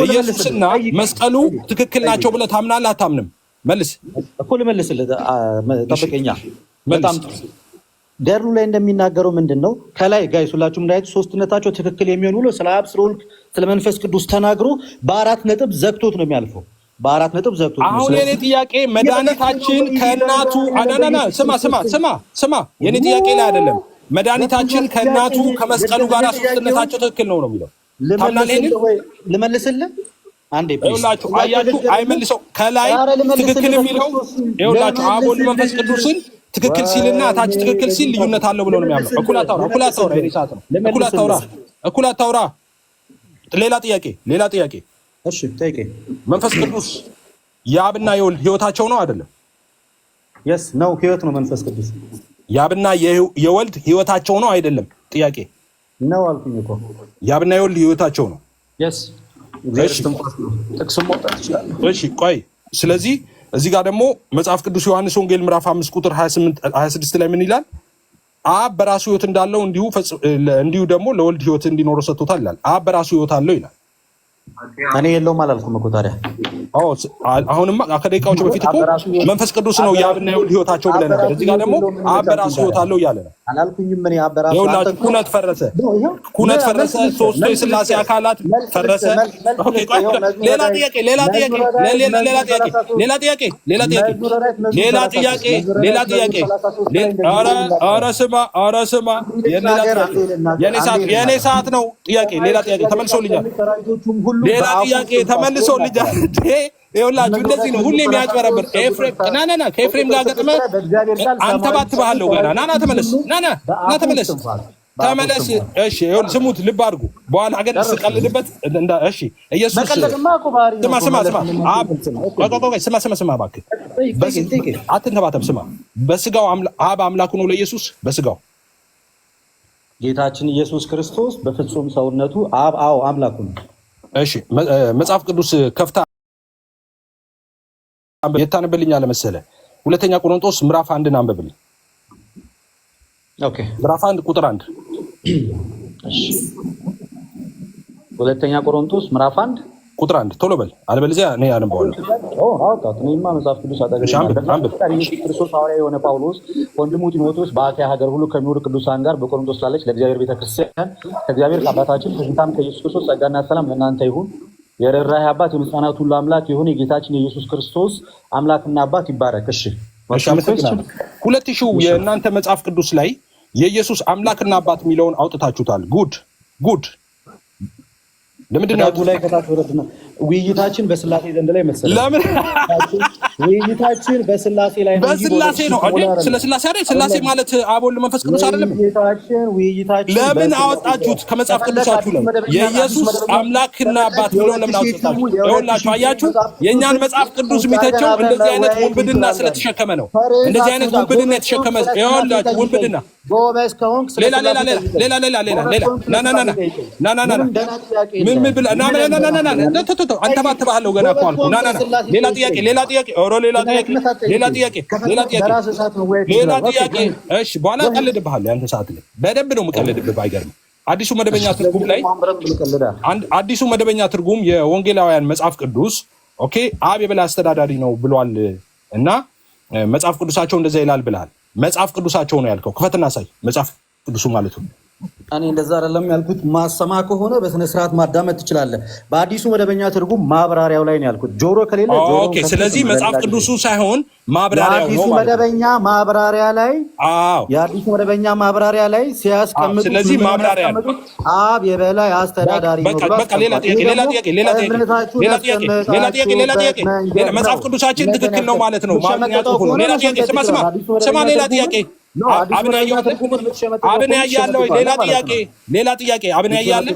ኢየሱስና መስቀሉ ትክክል ናቸው ብለህ ታምናለህ አታምንም? መልስ እኮ ልመልስልህ። ጠብቀኛ። በጣም ደርሉ ላይ እንደሚናገረው ምንድን ነው ከላይ ጋይስ ሁላችሁም እንዳያችሁ ሶስትነታቸው ትክክል የሚሆን ብሎ ስለ አብ ስለ ወልድ ስለ መንፈስ ቅዱስ ተናግሮ በአራት ነጥብ ዘግቶት ነው የሚያልፈው። በአራት ነጥብ ዘግቶት ነው። አሁን የኔ ጥያቄ መድኃኒታችን ከእናቱ ስማ የኔ ጥያቄ ላይ አይደለም። መድኃኒታችን ከእናቱ ከመስቀሉ ጋር ሶስትነታቸው ትክክል ነው የሚለው ልመልስልህ አንዴ ይኸውላችሁ፣ አያችሁ አይመልሰው። ከላይ ትክክል የሚለው ይኸውላችሁ አብ ወልድ መንፈስ ቅዱስን ትክክል ሲልና ታች ትክክል ሲል ልዩነት አለው ብሎ ነው የሚያምነው። እኩል አታውራ። ሌላ ጥያቄ እሺ ጠይቄ። መንፈስ ቅዱስ የአብና የወልድ ህይወታቸው ነው አይደለም? የስ ነው፣ ህይወት ነው መንፈስ ቅዱስ። የአብና የወልድ ህይወታቸው ነው አይደለም? ጥያቄ ነው አልኩኝ እኮ። የአብና የወልድ ህይወታቸው ነው። የስ ጥቅስም መውጣት ይችላል። እሺ ቆይ። ስለዚህ እዚህ ጋር ደግሞ መጽሐፍ ቅዱስ ዮሐንስ ወንጌል ምዕራፍ 5 ቁጥር 26 ላይ ምን ይላል? አብ በራሱ ህይወት እንዳለው እንዲሁ ደግሞ ለወልድ ህይወት እንዲኖረው ሰጥቶታል ይላል። አብ በራሱ ህይወት አለው ይላል። እኔ የለውም አላልኩም እኮ ታዲያ። አሁንማ ከደቂቃዎች በፊት እኮ መንፈስ ቅዱስ ነው የአብና የወልድ ህይወታቸው ብለህ ነበር። እዚህ ጋር ደግሞ አብ በራሱ ህይወት አለው እያለ ነው። አላልኩኝም እኔ አብ በራሱ። ይኸውላችሁ ኩነት ፈረሰ። ሶስቱ የሥላሴ አካላት ፈረሰ። ሌላ ጥያቄ። ኧረ ስማ የኔ ሰዓት ነው። ጥያቄ ሌላ ጥያቄ ተመልሶልኛል። ሌላ ጥያቄ ተመልሶልኛል። ይኸውላችሁ እንደዚህ ነው ሁሌ የሚያጭበረብር ኤፍሬም። ና ከኤፍሬም ጋር ገጥመህ አንተ ባትባሃለሁ ገና ና ተመለስ፣ ና ተመለስ። እሺ ይሁን፣ ስሙት፣ ልብ አድርጉ። በኋላ ሀገር ስቀልድበት እሺ። ኢየሱስ ስማ እባክህ፣ አትንተባተብ። ስማ፣ በስጋው አብ አምላኩ ነው ለኢየሱስ በስጋው ጌታችን ኢየሱስ ክርስቶስ በፍጹም ሰውነቱ አብ አምላኩ ነው። እሺ መጽሐፍ ቅዱስ ከፍታ የታነበልኛል መሰለህ? ሁለተኛ ቆሮንቶስ ምዕራፍ 1 አንብብልኝ። ኦኬ ምዕራፍ 1 ቁጥር 1። እሺ ሁለተኛ ቆሮንቶስ ምዕራፍ 1 ቁጥር 1 ቶሎ በል፣ አለበለዚያ እኔ አነባዋለሁ። አውጣት። እኔማ መጽሐፍ ቅዱስ ክርስቶስ ሐዋርያ የሆነ ጳውሎስ ወንድሙ ጢሞቴዎስ በአክያ ሀገር ሁሉ ከሚኖሩ ቅዱሳን ጋር በቆሮንቶስ ላለች ለእግዚአብሔር ቤተክርስቲያን ከእግዚአብሔር ከአባታችን ከጌታም ከኢየሱስ ክርስቶስ ጸጋና ሰላም ለእናንተ ይሁን። የርኅራኄ አባት የምስጋናት ሁሉ አምላክ የሆነ የጌታችን የኢየሱስ ክርስቶስ አምላክና አባት ይባረክ። እሺ 2000 የእናንተ መጽሐፍ ቅዱስ ላይ የኢየሱስ አምላክና አባት የሚለውን አውጥታችሁታል። ጉድ ለምንድን ነው ላይ ከታች ወረድና ውይይታችን በስላሴ ዘንድ ላይ መሰለኝ። ለምን ውይይታችን በስላሴ ላይ ነው? በስላሴ ነው አይደል? ስለ ስላሴ አይደል? ስላሴ ማለት አብ ወልድ መንፈስ ቅዱስ አይደለም? ውይይታችን ለምን አወጣችሁት ከመጽሐፍ ቅዱሳችሁ ላይ የኢየሱስ አምላክና አባት ብለው ለምን አወጣችሁ? ይኸውላችሁ አያችሁ፣ የእኛን መጽሐፍ ቅዱስ የሚተቸው እንደዚህ አይነት ውንብድና ስለተሸከመ ነው። እንደዚህ አይነት ውንብድና የተሸከመ ይኸውላችሁ፣ ውንብድና ሌላ አንተ ባትባለው ገና እኮ አልኩህ። ሌላ ጥያቄ። እሺ በኋላ እቀልድብሃለሁ። ያንተ ሰዓት ላይ በደንብ ነው የምቀልድብህ። አይገርምም? አዲሱ መደበኛ ትርጉም የወንጌላውያን መጽሐፍ ቅዱስ ኦኬ አብ የበላይ አስተዳዳሪ ነው ብሏል እና መጽሐፍ ቅዱሳቸው እንደዛ ይላል ብለሃል። መጽሐፍ ቅዱሳቸው ነው ያልከው። ክፈትና ሳይ መጽሐፍ ቅዱሱ ማለት ነው። እኔ እንደዛ አይደለም ያልኩት። ማሰማ ከሆነ በስነ ስርዓት ማዳመጥ ትችላለህ። በአዲሱ መደበኛ ትርጉም ማብራሪያው ላይ ነው ያልኩት። ጆሮ ከሌለ ኦኬ። ስለዚህ መጽሐፍ ቅዱሱ ሳይሆን ማብራሪያው ነው ማለት ነው። መደበኛ ማብራሪያ ላይ የአዲሱ መደበኛ ማብራሪያ ላይ ሲያስቀምጡ፣ ስለዚህ ማብራሪያ ነው አብ የበላይ አስተዳዳሪ ነው። በቃ ሌላ ጥያቄ። መጽሐፍ ቅዱሳችን ትክክል ነው ማለት ነው። ማብራሪያው ሆኖ ሌላ ጥያቄ። ስማ ሌላ ጥያቄ። አብን ያያለ ወይ? ሌላ ጥያቄ። አብን ያያለ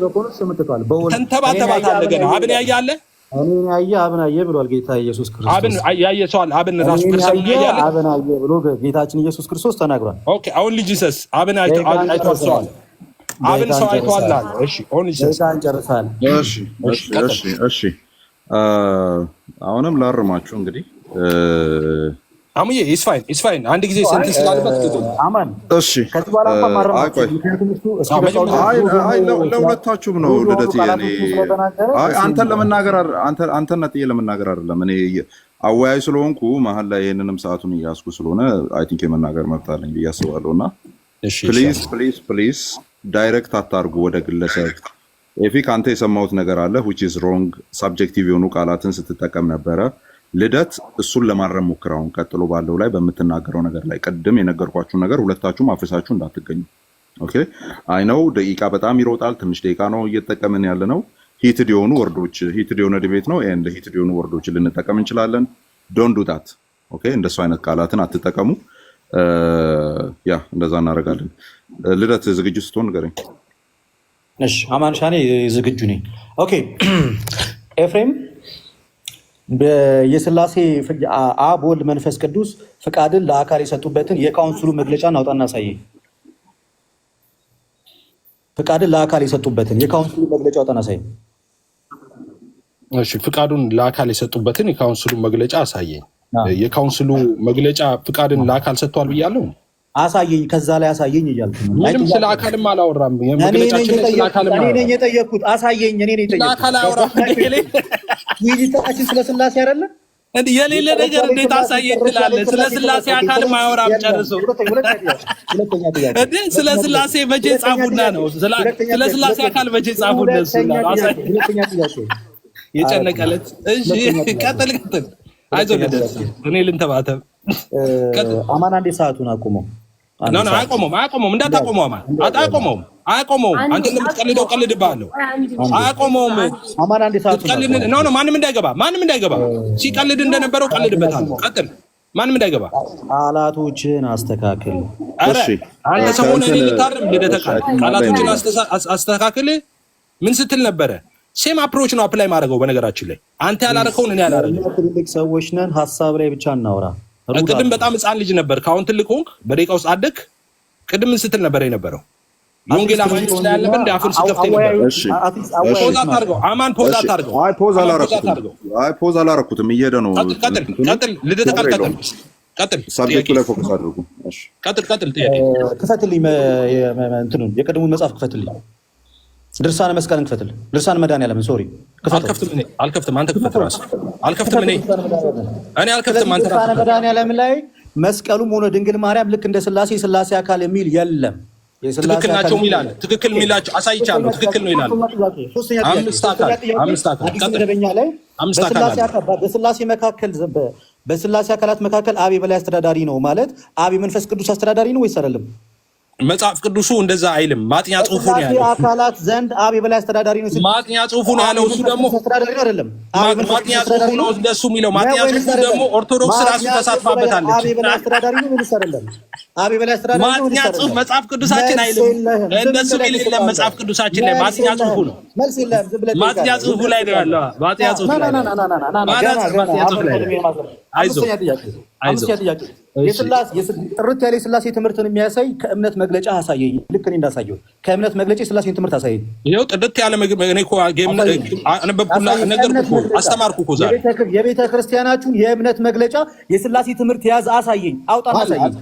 ተንተባተባታለህ ገና። አብን ያያለ እኔን ያየ አብን አየ ብሏል ጌታ ኢየሱስ ክርስቶስ። አብን ያየ ሰዋል። አብን ራሱ ክርስቶስ ያያለ አብን አየ ብሎ ጌታችን ኢየሱስ ክርስቶስ ተናግሯል። ኦኬ አሁን ልጅሰስ አብን አይቷል። አብን ሰው አይቷል አለ። እሺ አሁን ልጅሰስ ጨርሳል። እሺ አሁንም ላርማችሁ እንግዲህ አሙዬ ኢስፋይን አንድ ጊዜ ሰንት ስላልበት አማን። እሺ ለሁለታችሁም ነው ልደት። አንተን ነጥዬ ለመናገር አይደለም። እኔ አወያይ ስለሆንኩ መሀል ላይ ይህንንም ሰዓቱን እያስኩ ስለሆነ አይ ቲንክ የመናገር መብት አለኝ ብዬ አስባለሁ። እና ፕሊዝ ዳይሬክት አታርጉ ወደ ግለሰብ። ኤፊክ አንተ የሰማሁት ነገር አለ which is wrong subjective የሆኑ ቃላትን ስትጠቀም ነበረ። ልደት እሱን ለማረም ሞክራውን ቀጥሎ ባለው ላይ በምትናገረው ነገር ላይ ቅድም የነገርኳችሁ ነገር ሁለታችሁም አፍሳችሁ እንዳትገኙ። ኦኬ አይ ነው ደቂቃ በጣም ይሮጣል። ትንሽ ደቂቃ ነው እየተጠቀምን ያለ ነው። ሂትድ የሆኑ ወርዶች ሂትድ የሆነ ዲቤት ነው ኤንድ ሂትድ የሆኑ ወርዶች ልንጠቀም እንችላለን። ዶንት ዱ ዳት ኦኬ። እንደሱ አይነት ቃላትን አትጠቀሙ። ያ እንደዛ እናደርጋለን። ልደት ዝግጁ ስትሆን ንገረኝ። እሺ አማን ሻኔ ዝግጁ ነኝ። ኦኬ ኤፍሬም የስላሴ አብ ወልድ መንፈስ ቅዱስ ፍቃድን ለአካል የሰጡበትን የካውንስሉ መግለጫ እናውጣና አሳየኝ። ፍቃድን ለአካል የሰጡበትን የካውንስሉ መግለጫ አውጣና አሳየኝ። እሺ ፍቃዱን ለአካል የሰጡበትን የካውንስሉ መግለጫ አሳየኝ። የካውንስሉ መግለጫ ፍቃድን ለአካል ሰጥቷል ብያለሁ። አሳየኝ፣ ከዛ ላይ አሳየኝ እያልኩ ነው። ምንም ስለ አካልም አላወራም። የመግለጫችን ስለ አካልም እኔ ነኝ የጠየኩት። አሳየኝ፣ እኔ ነኝ የጠየኩት። አካል አወራም ውይይታችን ስለ ስላሴ አይደለ እንዴ? የሌለ ነገር እንዴት አሳየኝ ትላለህ? ስለ ስላሴ አካልም አያወራም ጨርሶ። እንዴ ስለ ስላሴ መቼ ጻፉና ነው? ስለ ስላሴ አካል መቼ ጻፉና ነው? ሁለተኛ ጥያቄ የጨነቀለት። እሺ ቀጥል። አይዞህ ልደት፣ እኔ ልንተባተብ። አማን አንዴ ሰዓቱን አቁመው። አያቆመውም። እንዳታቆመው አማን፣ አያቆመውም። አንተ እንደምትቀልደው ቀልድብሃለሁ። አያቆመውም። አማን አንድ ሰዓት ነው። ማንም እንዳይገባ ሲቀልድ እንደነበረው ቀልድበታለሁ። ቀጥል። ማንም እንዳይገባ። ቃላቶችን አስተካክል። እሺ አንተ ሰሞኑን ልታርም ልደተካ ቃላቶችን አስተካክል። ምን ስትል ነበረ? ሴም አፕሮች ነው አፕላይ ማድረገው። በነገራችን ላይ አንተ ያላረከውን እኔ ያላረከው። ትልቅ ሰዎች ነን፣ ሀሳብ ላይ ብቻ እናውራ። ቅድም በጣም ሕፃን ልጅ ነበር። ከአሁን ትልቅ ሆንክ፣ በደቂቃ ውስጥ አደግ። ቅድም ምን ስትል ነበር የነበረው? የወንጌል አማኞች ላይ ያለበት እንደ አፍን ሲከፍት ነበር። ፖዝ አታርገው አማን፣ ፖዝ አታርገው። አይ ፖዝ አላረኩትም። እየሄደ ነው። ቀጥል። ልደተካ ቀጥል። ሳብጀክቱ ላይ ፎከስ አድርጉ። እሺ ቀጥል። ጥያቄ ክፈትልኝ። እንትኑን የቀድሞውን መጽሐፍ ክፈትልኝ። ድርሳነ መስቀልን ክፈትልኝ። ድርሳነ መድኃኒዓለም ሶሪ፣ አልከፍትም። አንተ ክፈት ራስህ። አልከፍትም። እኔ አልከፍትም። አንተ ድርሳነ መድኃኒዓለም ላይ መስቀሉም ሆነ ድንግል ማርያም ልክ እንደ ስላሴ አካል የሚል የለም። ትክክል ናቸው ይላል። ትክክል የሚላቸው አሳይቻለሁ። ትክክል ነው ይላል። አምስት አካል በስላሴ አካላት መካከል አብ የበላይ አስተዳዳሪ ነው ማለት አብ የመንፈስ ቅዱስ አስተዳዳሪ ነው ወይስ አይደለም? መጽሐፍ ቅዱሱ እንደዛ አይልም። ማጥኛ ጽሑፉ ነው ያለው። አካላት ዘንድ አብ የበላይ አስተዳዳሪ ነው። ማጥኛ ጽሑፉ ነው ያለው። እሱ ደግሞ አስተዳዳሪ ነው አይደለም። ማጥኛ ጽሑፉ ነው እንደሱ የሚለው። ማጥኛ ጽሑፉ ደግሞ ኦርቶዶክስ ራሱ ተሳትፋበታለች። አብ የበላይ አስተዳዳሪ ነው ወይስ አይደለም? አብ የበላይ አስተዳዳሪ ነው። ማጥኛ ጽሑፍ መጽሐፍ ቅዱሳችን አይልም። እንደሱ የሚል የለም መጽሐፍ ቅዱሳችን ላይ። ማጥኛ ጽሑፉ ነው። መልስ የለም። ዝም ብለህ ማጥኛ ጽሑፉ ላይ ነው ያለው። ማጥኛ ጽሑፉ ላይ ጥርት ያለ የስላሴ ትምህርትን የሚያሳይ ከእምነት መግለጫ አሳየኝ። ልክ እኔ እንዳሳየው ከእምነት መግለጫ የስላሴን ትምህርት አሳየኝ። ይኸው ጥርት ያለ እኔ እኮ ነገርኩህ፣ አስተማርኩህ እኮ ዛሬ። የቤተ ክርስቲያናችሁን የእምነት መግለጫ የስላሴ ትምህርት የያዘ አሳየኝ። አውጣና አሳየኝ።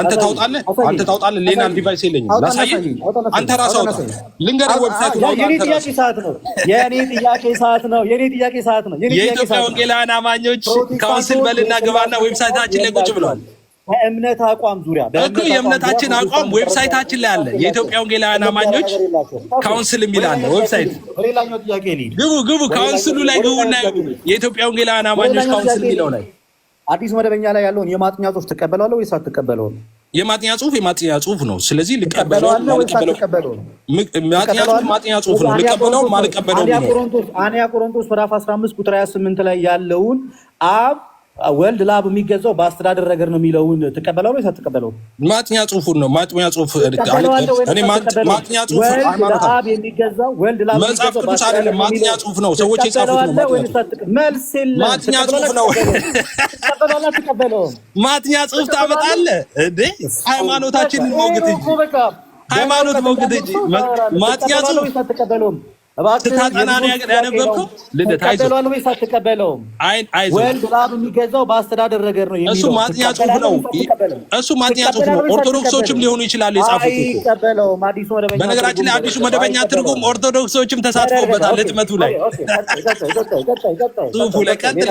አንተ ታውጣለህ። ሌላ ዲቫይስ የለኝም ላሳየህ። አንተ ራስህ አውጣ። ልንገርህ፣ ዌብሳይቱ የኔ ጥያቄ ሰዓት ነው። የኢትዮጵያ ወንጌላውያን አማኞች ካውንስል በልና ገባና ዌብሳይታችን ላይ ቁጭ ብለዋል። በእምነት አቋም ዙሪያ እኮ የእምነታችን አቋም ዌብሳይታችን ላይ አለ። የኢትዮጵያ ወንጌላውያን አማኞች ካውንስል የሚል አለ ዌብሳይት። ሌላኛው ጥያቄ ግቡ ካውንስሉ ላይ ግቡና የኢትዮጵያ ወንጌላውያን አማኞች ካውንስል የሚለው ላይ አዲሱ መደበኛ ላይ ያለውን የማጥኛ ጽሑፍ ትቀበለዋለህ ወይስ አትቀበለውም? የማጥኛ ጽሑፍ ነው። ስለዚህ ልቀበለው ማጥኛ ጽሑፍ ነው። ልቀበለው ማልቀበለው አንያ ቆሮንቶስ ምዕራፍ 15 ቁጥር 28 ላይ ያለውን አብ ወልድ ለአብ የሚገዛው በአስተዳደር ነገር ነው የሚለውን ትቀበላለህ ወይስ አትቀበለውም? ማጥኛ ጽሑፉን ነው። ማጥኛ ጽሑፍ እኔ ማጥኛ ጽሑፍ አብ የሚገዛው ወልድ ለአብ መጽሐፍ ቅዱስ አይደለም፣ ማጥኛ ጽሑፍ ነው። ሰዎች የጻፉት ነው። መልስ የለም። ማጥኛ ጽሑፍ ነው። ማጥኛ ጽሑፍ ታመጣለህ እንዴ? ሃይማኖታችንን ሞግት እንጂ ማጥኛ ጽሑፍ ስታጠና ነው ያነበብከው። ልደት አይዞህ ወይስ አትቀበለውም? ወልድ ለአብ የሚገዛው በአስተዳደር ነገር ነው የሚለው እሱ ማጥኛ ጽሑፍ ነው። ኦርቶዶክሶችም ሊሆኑ ይችላሉ የጻፉት እኮ። በነገራችን ላይ አዲሱ መደበኛ ትርጉም ኦርቶዶክሶችም ተሳትፎበታል ህትመቱ ላይ ጽሑፉ ላይ። ቀጥል።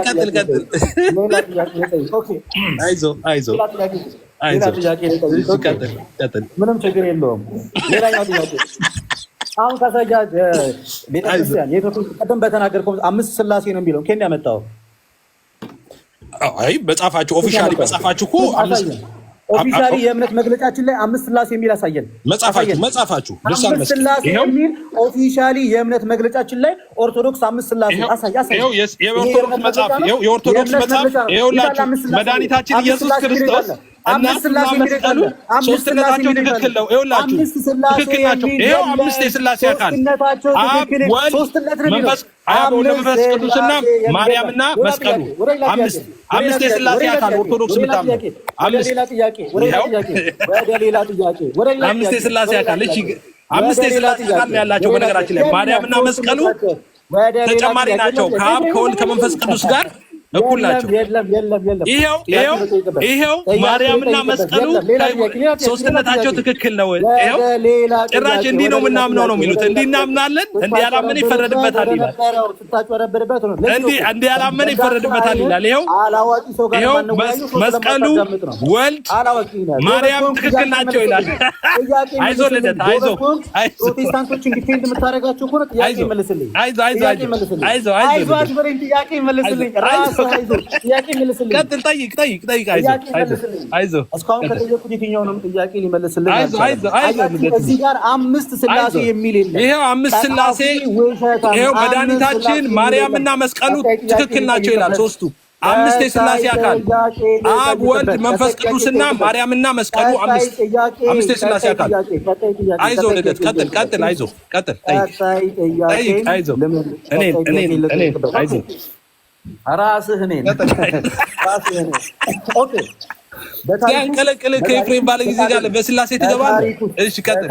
አይዞህ ምንም ችግር የለውም። ሌላኛው ጥያቄ አሁን ካሳያ ቤተክርስቲያን ቀደም በተናገርከው 5 ስላሴ ነው የሚለው ከእንደ ያመጣው? አይ በጻፋችሁ ኦፊሻሊ በጻፋችሁ እኮ ኦፊሻሊ የእምነት መግለጫችን ላይ 5 ስላሴ የሚል አሳየን። መጻፋችሁ 5 ስላሴ የሚል ኦፊሻሊ የእምነት መግለጫችን ላይ ኦርቶዶክስ 5 ስላሴ አሳያ። የኦርቶዶክስ መጽሐፍ ይኸውላችሁ መድኃኒታችን ኢየሱስ ክርስቶስ እና መስቀሉ ሶስትነታቸው ትክክል ነው። ይኸውላችሁ ትክክል ናቸው። ይኸው 5 የስላሴ አካል አብ፣ ወልድ፣ መንፈስ ቅዱስና ማርያምና መስቀሉ 5 የስላሴ አካል ኦርቶዶክስ የምታምነው 5 የስላሴ አካል። እሺ 5 የስላሴ አካል ነው ያላቸው። በነገራችን ላይ ማርያምና መስቀሉ ተጨማሪ ናቸው። ከአብ ከወልድ ከመንፈስ ቅዱስ ጋር እኩል ናቸው። ይሄው ማርያምና መስቀሉ ሶስትነታቸው ትክክል ነው። ይሄው ጭራሽ እንዲህ ነው የምናምነው ነው የሚሉት። እንዲህ እናምናለን፣ እንዲህ ያላመነ ይፈረድበታል ይላል። እንዲህ ያላመነ ይፈረድበታል ይላል። ይሄው መስቀሉ፣ ወልድ፣ ማርያም ትክክል ናቸው ይላል። አይዞህ ልደት፣ አይዞህ ፕሮቴስታንቶችን ዲፌንድ የምታደርጋቸው ከሆነ ጥያቄ መልስልኝ። ጥያቄ መልስልኝ። ቀጥል፣ ጠይቅ። አይዞህ እስካሁን ከጠየቁት የትኛውንም ጥያቄ ሊመልስልኝ አይዞህ። እዚህ ጋር 5 ስላሴ የሚል የለም። ይሄው 5 ስላሴ፣ ይሄው መድኃኒታችን ማርያምና መስቀሉ ትክክል ናቸው ይላል። ሶስቱ 5 የስላሴ አካል አብ ወልድ መንፈስ ቅዱስና ማርያምና መስቀሉ 5 የስላሴ አካል። አይዞህ ልደት ቀጥል። አይዞህ ቀጥል። ጠይቅ። አይዞህ እኔ አይዞህ ራስህ እኔን ኦኬ። ያንቀለቅል ከኤፍሬም ባለ ጊዜ ጋር በስላሴ ትገባለህ። እሺ ቀጥል።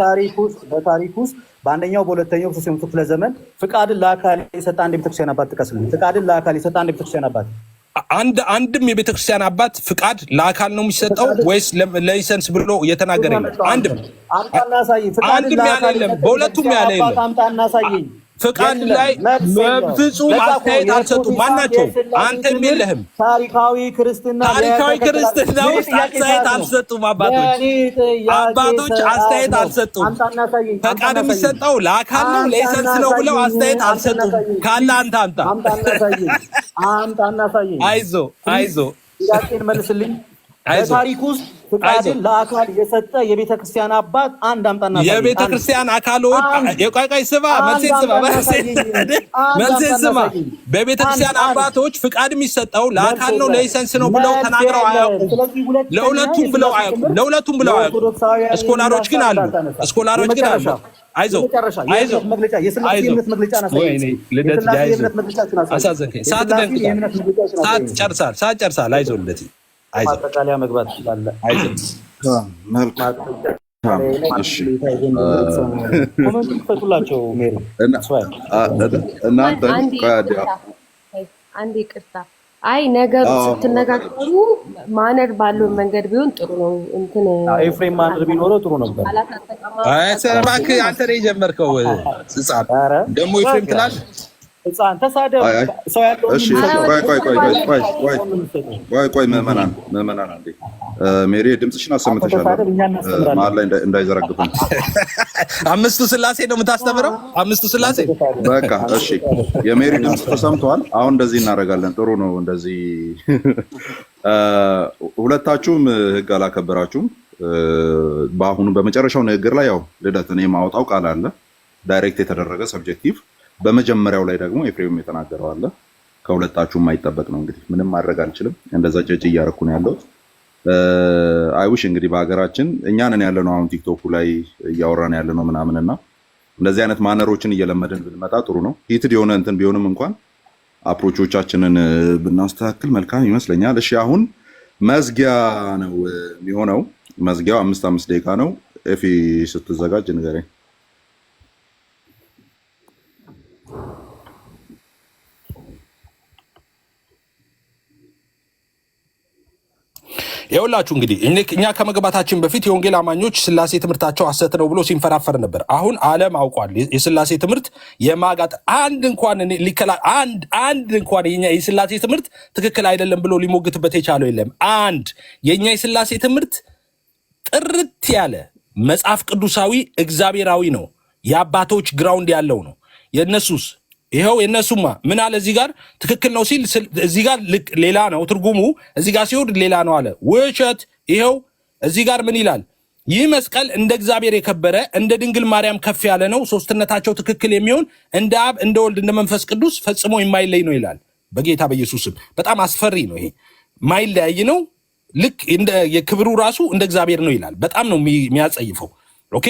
በታሪክ ውስጥ በአንደኛው በሁለተኛው በሶስተኛው ክፍለ ዘመን ፍቃድን ለአካል የሰጠ አንድ የቤተክርስቲያን አባት ጥቀስልኝ። ፍቃድን ለአካል የሰጠ አንድ የቤተክርስቲያን አባት አንድም የቤተክርስቲያን አባት ፍቃድ ለአካል ነው የሚሰጠው ወይስ ለላይሰንስ ብሎ እየተናገረ ነው? አንድም ያለ የለም። በሁለቱም ያለ የለም። ፍቃድ ላይ በፍጹም አስተያየት አልሰጡም። ማናቸው? አንተም የለህም። ታሪካዊ ክርስትና ውስጥ አስተያየት አልሰጡም። አባቶች አስተያየት አልሰጡም። ፈቃድ የሚሰጠው ለአካል ነው ላይሰንስ ነው ብለው አስተያየት አልሰጡም። ካለ አንተ አይዞህ ጥያቄን መልስልኝ። በታሪክ ውስጥ ፍቃድን ለአካል የሰጠ የቤተ ክርስቲያን አባት አንድ አምጣና የቤተ ክርስቲያን አካሎች የቋቋይ ስባ መልሴን ስማ። በቤተ ክርስቲያን አባቶች ፍቃድ የሚሰጠው ለአካል ነው ላይሰንስ ነው ብለው ተናግረው አያውቁም። ለሁለቱም ብለው አያውቁም። እስኮላሮች ግን አሉ። አይዞህ አሳዘንከኝ። ሰዓት ጨርሳል። አይዞህ ልደት ማጠቃለያ መግባት ትችላለህ። አንድ ይቅርታ። አይ ነገሩ ስትነጋገሩ ማነር ባለው መንገድ ቢሆን ጥሩ ነው። እንትን ኤፍሬም ማነር ቢኖረው ጥሩ ነበር። እባክህ አንተ ነህ የጀመርከው። ህፃን ደግሞ ኤፍሬም ትላለህ። ህፃን ተሳደብ ሰው ያለው። እሺ ቆይ ምዕመናን አንዴ ሜሪ ድምፅሽን አሰምተሻል። መሀል ላይ እንዳይዘረግፉን። 5ቱ ስላሴ ነው የምታስተምረው? 5ቱ ስላሴ በቃ እሺ። የሜሪ ድምፅ ተሰምተዋል። አሁን እንደዚህ እናደርጋለን። ጥሩ ነው እንደዚህ። ሁለታችሁም ህግ አላከበራችሁም። በአሁኑ በመጨረሻው ንግግር ላይ ያው ልደት እኔ የማወጣው ቃል አለ ዳይሬክት የተደረገ ሰብጀክቲቭ። በመጀመሪያው ላይ ደግሞ ኤፍሬም የተናገረው አለ። ከሁለታችሁም የማይጠበቅ ነው። እንግዲህ ምንም ማድረግ አልችልም። እንደዛ ጨጭ እያደረኩ ነው ያለሁት። አይውሽ እንግዲህ በሀገራችን እኛንን ያለ ነው አሁን ቲክቶኩ ላይ እያወራን ያለ ነው ምናምንና እንደዚህ አይነት ማነሮችን እየለመድን ብንመጣ ጥሩ ነው። ሂትድ የሆነ እንትን ቢሆንም እንኳን አፕሮቾቻችንን ብናስተካክል መልካም ይመስለኛል። እሺ አሁን መዝጊያ ነው የሚሆነው። መዝጊያው 5 ደቂቃ ነው። ኤፊ ስትዘጋጅ ንገረኝ። ይኸውላችሁ እንግዲህ እኛ ከመግባታችን በፊት የወንጌል አማኞች ስላሴ ትምህርታቸው ሐሰት ነው ብሎ ሲንፈራፈር ነበር። አሁን ዓለም አውቋል የስላሴ ትምህርት የማጋጥ አንድ እንኳን የኛ የስላሴ ትምህርት ትክክል አይደለም ብሎ ሊሞግትበት የቻለው የለም። የኛ የስላሴ ትምህርት ጥርት ያለ መጽሐፍ ቅዱሳዊ እግዚአብሔራዊ ነው። የአባቶች ግራውንድ ያለው ነው። የነሱስ ይኸው የነሱማ ምን አለ እዚህ ጋር ትክክል ነው ሲል እዚህ ጋር ሌላ ነው ትርጉሙ፣ እዚህ ጋር ሲወርድ ሌላ ነው አለ። ውሸት። ይኸው እዚህ ጋር ምን ይላል? ይህ መስቀል እንደ እግዚአብሔር የከበረ እንደ ድንግል ማርያም ከፍ ያለ ነው። ሶስትነታቸው ትክክል የሚሆን እንደ አብ እንደ ወልድ እንደ መንፈስ ቅዱስ ፈጽሞ የማይለይ ነው ይላል። በጌታ በኢየሱስም በጣም አስፈሪ ነው ይሄ። ማይለያይ ነው። ልክ እንደ የክብሩ ራሱ እንደ እግዚአብሔር ነው ይላል። በጣም ነው የሚያጸይፈው። ኦኬ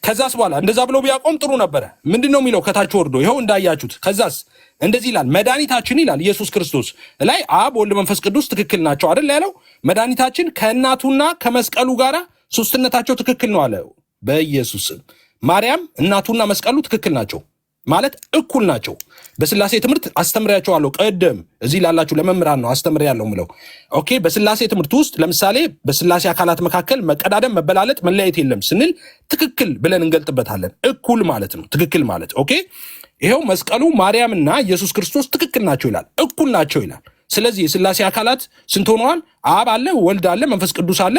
ከዛስ በኋላ እንደዛ ብሎ ቢያቆም ጥሩ ነበረ። ምንድነው የሚለው? ከታች ወርዶ ይኸው እንዳያችሁት። ከዛስ እንደዚህ ይላል፣ መድኃኒታችን ይላል ኢየሱስ ክርስቶስ ላይ አብ ወልድ መንፈስ ቅዱስ ትክክል ናቸው አይደል ያለው። መድኃኒታችን ከእናቱና ከመስቀሉ ጋር ሶስትነታቸው ትክክል ነው አለ። በኢየሱስ ማርያም እናቱና መስቀሉ ትክክል ናቸው ማለት እኩል ናቸው። በስላሴ ትምህርት አስተምሪያቸዋለሁ። ቀደም እዚህ ላላችሁ ለመምህራን ነው አስተምሪያለሁ ምለው። ኦኬ በስላሴ ትምህርት ውስጥ ለምሳሌ በስላሴ አካላት መካከል መቀዳደም፣ መበላለጥ፣ መለያየት የለም ስንል ትክክል ብለን እንገልጥበታለን። እኩል ማለት ነው ትክክል ማለት። ኦኬ ይሄው መስቀሉ ማርያምና ኢየሱስ ክርስቶስ ትክክል ናቸው ይላል፣ እኩል ናቸው ይላል። ስለዚህ የስላሴ አካላት ስንት ሆነዋል? አብ አለ፣ ወልድ አለ፣ መንፈስ ቅዱስ አለ።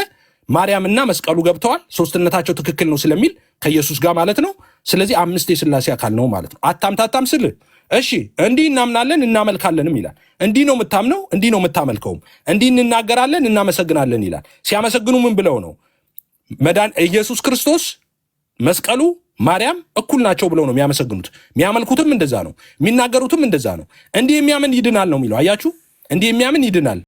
ማርያምና መስቀሉ ገብተዋል። ሶስትነታቸው ትክክል ነው ስለሚል ከኢየሱስ ጋር ማለት ነው። ስለዚህ 5 የስላሴ አካል ነው ማለት ነው። አታምታታም ስል እሺ እንዲህ እናምናለን እናመልካለንም ይላል። እንዲህ ነው የምታምነው፣ እንዲህ ነው የምታመልከውም፣ እንዲህ እንናገራለን እናመሰግናለን ይላል። ሲያመሰግኑ ምን ብለው ነው? ኢየሱስ ክርስቶስ፣ መስቀሉ፣ ማርያም እኩል ናቸው ብለው ነው የሚያመሰግኑት። የሚያመልኩትም እንደዛ ነው፣ የሚናገሩትም እንደዛ ነው። እንዲህ የሚያምን ይድናል ነው የሚለው። አያችሁ፣ እንዲህ የሚያምን ይድናል።